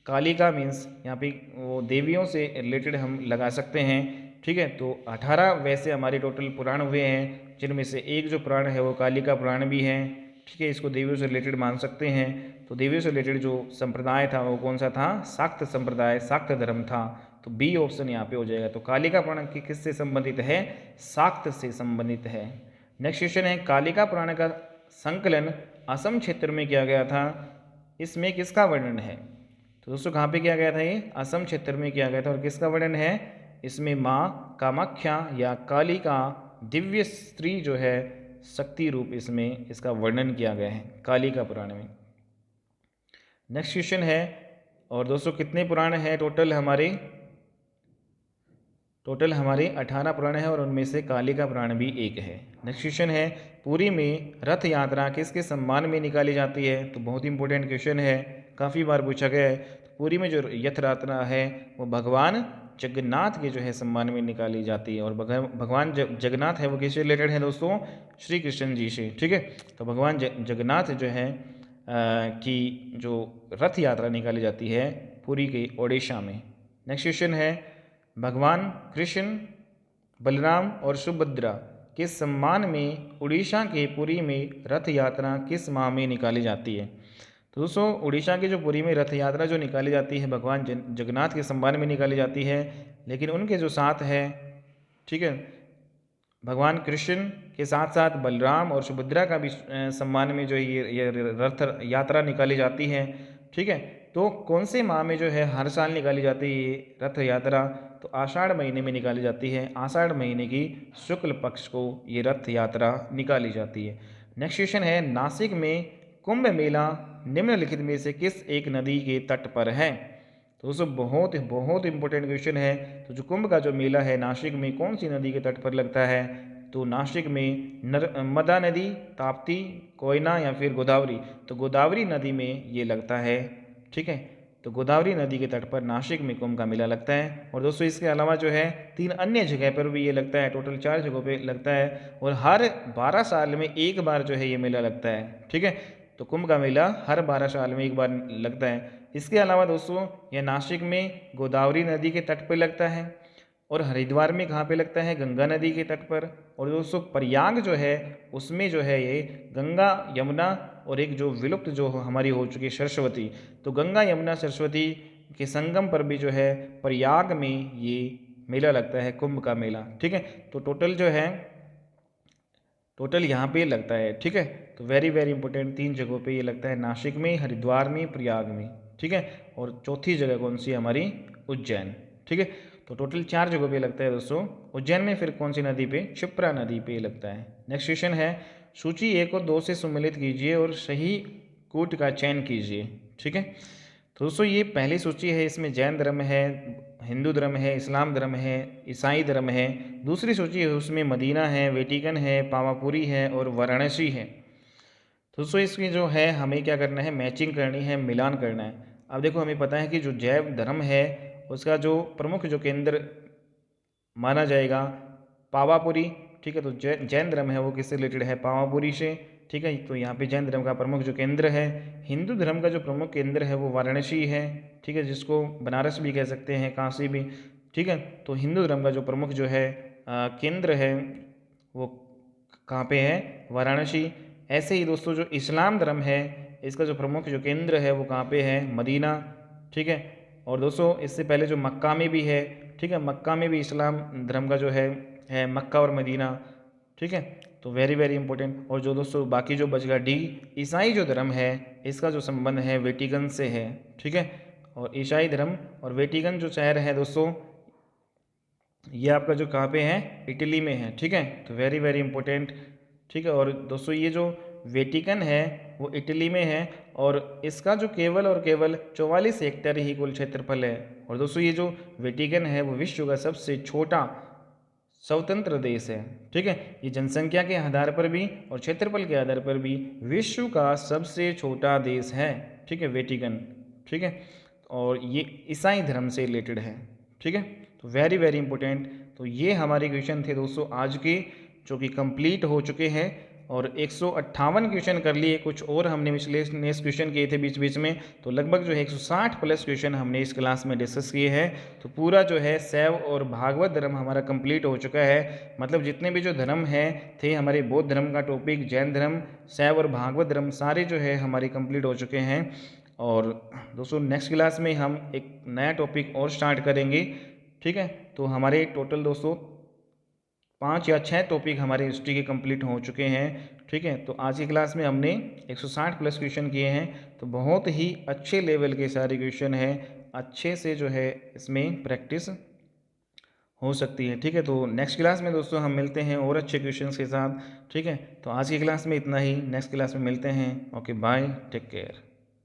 कालिका मीन्स यहाँ पे वो देवियों से रिलेटेड हम लगा सकते हैं। ठीक है। तो 18 वैसे हमारे टोटल पुराण हुए हैं, जिनमें से एक जो पुराण है वो कालिका पुराण भी है। ठीक है। इसको देवियों से रिलेटेड मान सकते हैं। तो देवियों से रिलेटेड जो संप्रदाय था वो कौन सा था? शाक्त संप्रदाय, शाक्त धर्म था। तो बी ऑप्शन यहाँ पे हो जाएगा। तो कालिका पुराण की किससे संबंधित है? शाक्त से संबंधित है। नेक्स्ट क्वेश्चन है, कालिका पुराण का संकलन असम क्षेत्र में किया गया था, इसमें किसका वर्णन है? तो दोस्तों कहाँ पे किया गया था? ये असम क्षेत्र में किया गया था। और किसका वर्णन है? इसमें माँ कामाख्या या काली का दिव्य स्त्री जो है शक्ति रूप, इसमें इसका वर्णन किया गया है कालिका पुराण में। नेक्स्ट क्वेश्चन है, और दोस्तों कितने पुराण हैं टोटल हमारे? टोटल हमारे 18 पुराण हैं और उनमें से कालिका पुराण भी एक है। नेक्स्ट क्वेश्चन है, पुरी में रथ यात्रा किसके सम्मान में निकाली जाती है? तो बहुत इंपॉर्टेंट क्वेश्चन है, काफ़ी बार पूछा गया है। तो पुरी में जो रथ यात्रा है वो भगवान जगन्नाथ के जो है सम्मान में निकाली जाती है। और भगवान जगन्नाथ है वो किससे रिलेटेड है दोस्तों? श्री कृष्ण जी से। ठीक है। तो भगवान जगन्नाथ जो है की जो रथ यात्रा निकाली जाती है पुरी के ओडिशा में। नेक्स्ट क्वेश्चन है, भगवान कृष्ण, बलराम और सुभद्रा के सम्मान में उड़ीसा के पुरी में रथ यात्रा किस माह में निकाली जाती है? तो दोस्तों उड़ीसा के जो पुरी में रथ यात्रा जो निकाली जाती है भगवान जगन्नाथ के सम्मान में निकाली जाती है, लेकिन उनके जो साथ है ठीक है। भगवान कृष्ण के साथ साथ बलराम और सुभद्रा का भी सम्मान में जो ये रथ यात्रा निकाली जाती है। ठीक है, तो कौन से माह में जो है हर साल निकाली जाती है ये रथ यात्रा? तो आषाढ़ महीने में निकाली जाती है। आषाढ़ महीने की शुक्ल पक्ष को ये रथ यात्रा निकाली जाती है। नेक्स्ट क्वेश्चन है, नासिक में कुंभ मेला निम्नलिखित में से किस एक नदी के तट पर है? तो दोस्तों बहुत इंपॉर्टेंट क्वेश्चन है। तो जो कुंभ का जो मेला है नासिक में कौन सी नदी के तट पर लगता है? तो नासिक में नर्मदा नदी, ताप्ती, कोयना या फिर गोदावरी? तो गोदावरी नदी में ये लगता है। ठीक है, तो गोदावरी नदी के तट पर नासिक में कुंभ का मेला लगता है। और दोस्तों इसके अलावा जो है 3 अन्य जगह पर भी ये लगता है, टोटल 4 जगहों पे लगता है और हर 12 साल में एक बार जो है ये मेला लगता है। ठीक है, तो कुंभ का मेला हर 12 साल में एक बार लगता है। इसके अलावा दोस्तों यह नासिक में गोदावरी नदी के तट पर लगता है और हरिद्वार में कहाँ पे लगता है? गंगा नदी के तट पर। और दोस्तों प्रयाग जो है उसमें जो है ये गंगा यमुना और एक जो विलुप्त जो हमारी हो चुकी है सरस्वती, तो गंगा यमुना सरस्वती के संगम पर भी जो है प्रयाग में ये मेला लगता है, कुंभ का मेला। ठीक है, तो टोटल यहाँ पे लगता है। ठीक है, तो वेरी इंपॉर्टेंट 3 जगहों पे ये लगता है, नासिक में, हरिद्वार में, प्रयाग में। ठीक है, और चौथी जगह कौन सी है हमारी? उज्जैन। ठीक है, तो टोटल 4 जगहों पे लगता है दोस्तों। उज्जैन में फिर कौन सी नदी पे? क्षिप्रा नदी पे लगता है। नेक्स्ट क्वेश्चन है, सूची 1 और 2 से सम्मिलित कीजिए और सही कूट का चयन कीजिए। ठीक है, तो दोस्तों ये पहली सूची है, इसमें जैन धर्म है, हिंदू धर्म है, इस्लाम धर्म है, ईसाई धर्म है। दूसरी सूची है उसमें मदीना है, वेटिकन है, पावापुरी है और वाराणसी है। तो दोस्तों इसकी जो है हमें क्या करना है? मैचिंग करनी है, मिलान करना है। अब देखो हमें पता है कि जो जैन धर्म है उसका जो प्रमुख जो केंद्र माना जाएगा पावापुरी। ठीक है, तो जैन धर्म है वो किससे रिलेटेड है? पावापुरी से। ठीक है, तो यहाँ पे जैन धर्म का प्रमुख जो केंद्र है, हिंदू धर्म का जो प्रमुख केंद्र है वो वाराणसी है। ठीक है, जिसको बनारस भी कह सकते हैं, काशी भी। ठीक है, तो हिंदू धर्म का जो प्रमुख जो है केंद्र है वो कहाँ पे है? वाराणसी। ऐसे ही दोस्तों जो इस्लाम धर्म है इसका जो प्रमुख जो केंद्र है वो कहाँ पे है? मदीना। ठीक है, और दोस्तों इससे पहले जो मक्का में भी है। ठीक है, मक्का में भी इस्लाम धर्म का जो है मक्का और मदीना। ठीक है, तो वेरी इंपॉर्टेंट। और जो दोस्तों बाकी जो बच गया डी, ईसाई जो धर्म है इसका जो संबंध है वेटिकन से है। ठीक है, और ईसाई धर्म और वेटिकन जो शहर है दोस्तों ये आपका जो कहाँ पे है? इटली में है। ठीक है, तो वेरी इंपॉर्टेंट। ठीक है, और दोस्तों ये जो वेटिकन है वो इटली में है और इसका जो केवल और केवल 44 हेक्टेयर ही कुल क्षेत्रफल है। और दोस्तों ये जो वेटिकन है वो विश्व का सबसे छोटा स्वतंत्र देश है। ठीक है, ये जनसंख्या के आधार पर भी और क्षेत्रफल के आधार पर भी विश्व का सबसे छोटा देश है। ठीक है, वेटिकन। ठीक है, और ये ईसाई धर्म से रिलेटेड है। ठीक है, तो वेरी इंपॉर्टेंट। तो ये हमारे क्वेश्चन थे दोस्तों आज के, जो कि कंप्लीट हो चुके हैं और 158 क्वेश्चन कर लिए। कुछ और हमने मिसलेनियस क्वेश्चन किए थे बीच बीच में, तो लगभग जो है 160 प्लस क्वेश्चन हमने इस क्लास में डिस्कस किए हैं। तो पूरा जो है शैव और भागवत धर्म हमारा कंप्लीट हो चुका है। मतलब जितने भी जो धर्म है थे हमारे, बौद्ध धर्म का टॉपिक, जैन धर्म, शैव और भागवत धर्म सारे जो है हमारे कंप्लीट हो चुके हैं। और दोस्तों नेक्स्ट क्लास में हम एक नया टॉपिक और स्टार्ट करेंगे। ठीक है, तो हमारे टोटल दोस्तों 5 या 6 टॉपिक हमारे हिस्ट्री के कंप्लीट हो चुके हैं। ठीक है, तो आज की क्लास में हमने 160 प्लस क्वेश्चन किए हैं। तो बहुत ही अच्छे लेवल के सारे क्वेश्चन हैं, अच्छे से जो है इसमें प्रैक्टिस हो सकती है। ठीक है, तो नेक्स्ट क्लास में दोस्तों हम मिलते हैं और अच्छे क्वेश्चंस के साथ। ठीक है, तो आज की क्लास में इतना ही, नेक्स्ट क्लास में मिलते हैं। Okay, bye, take care.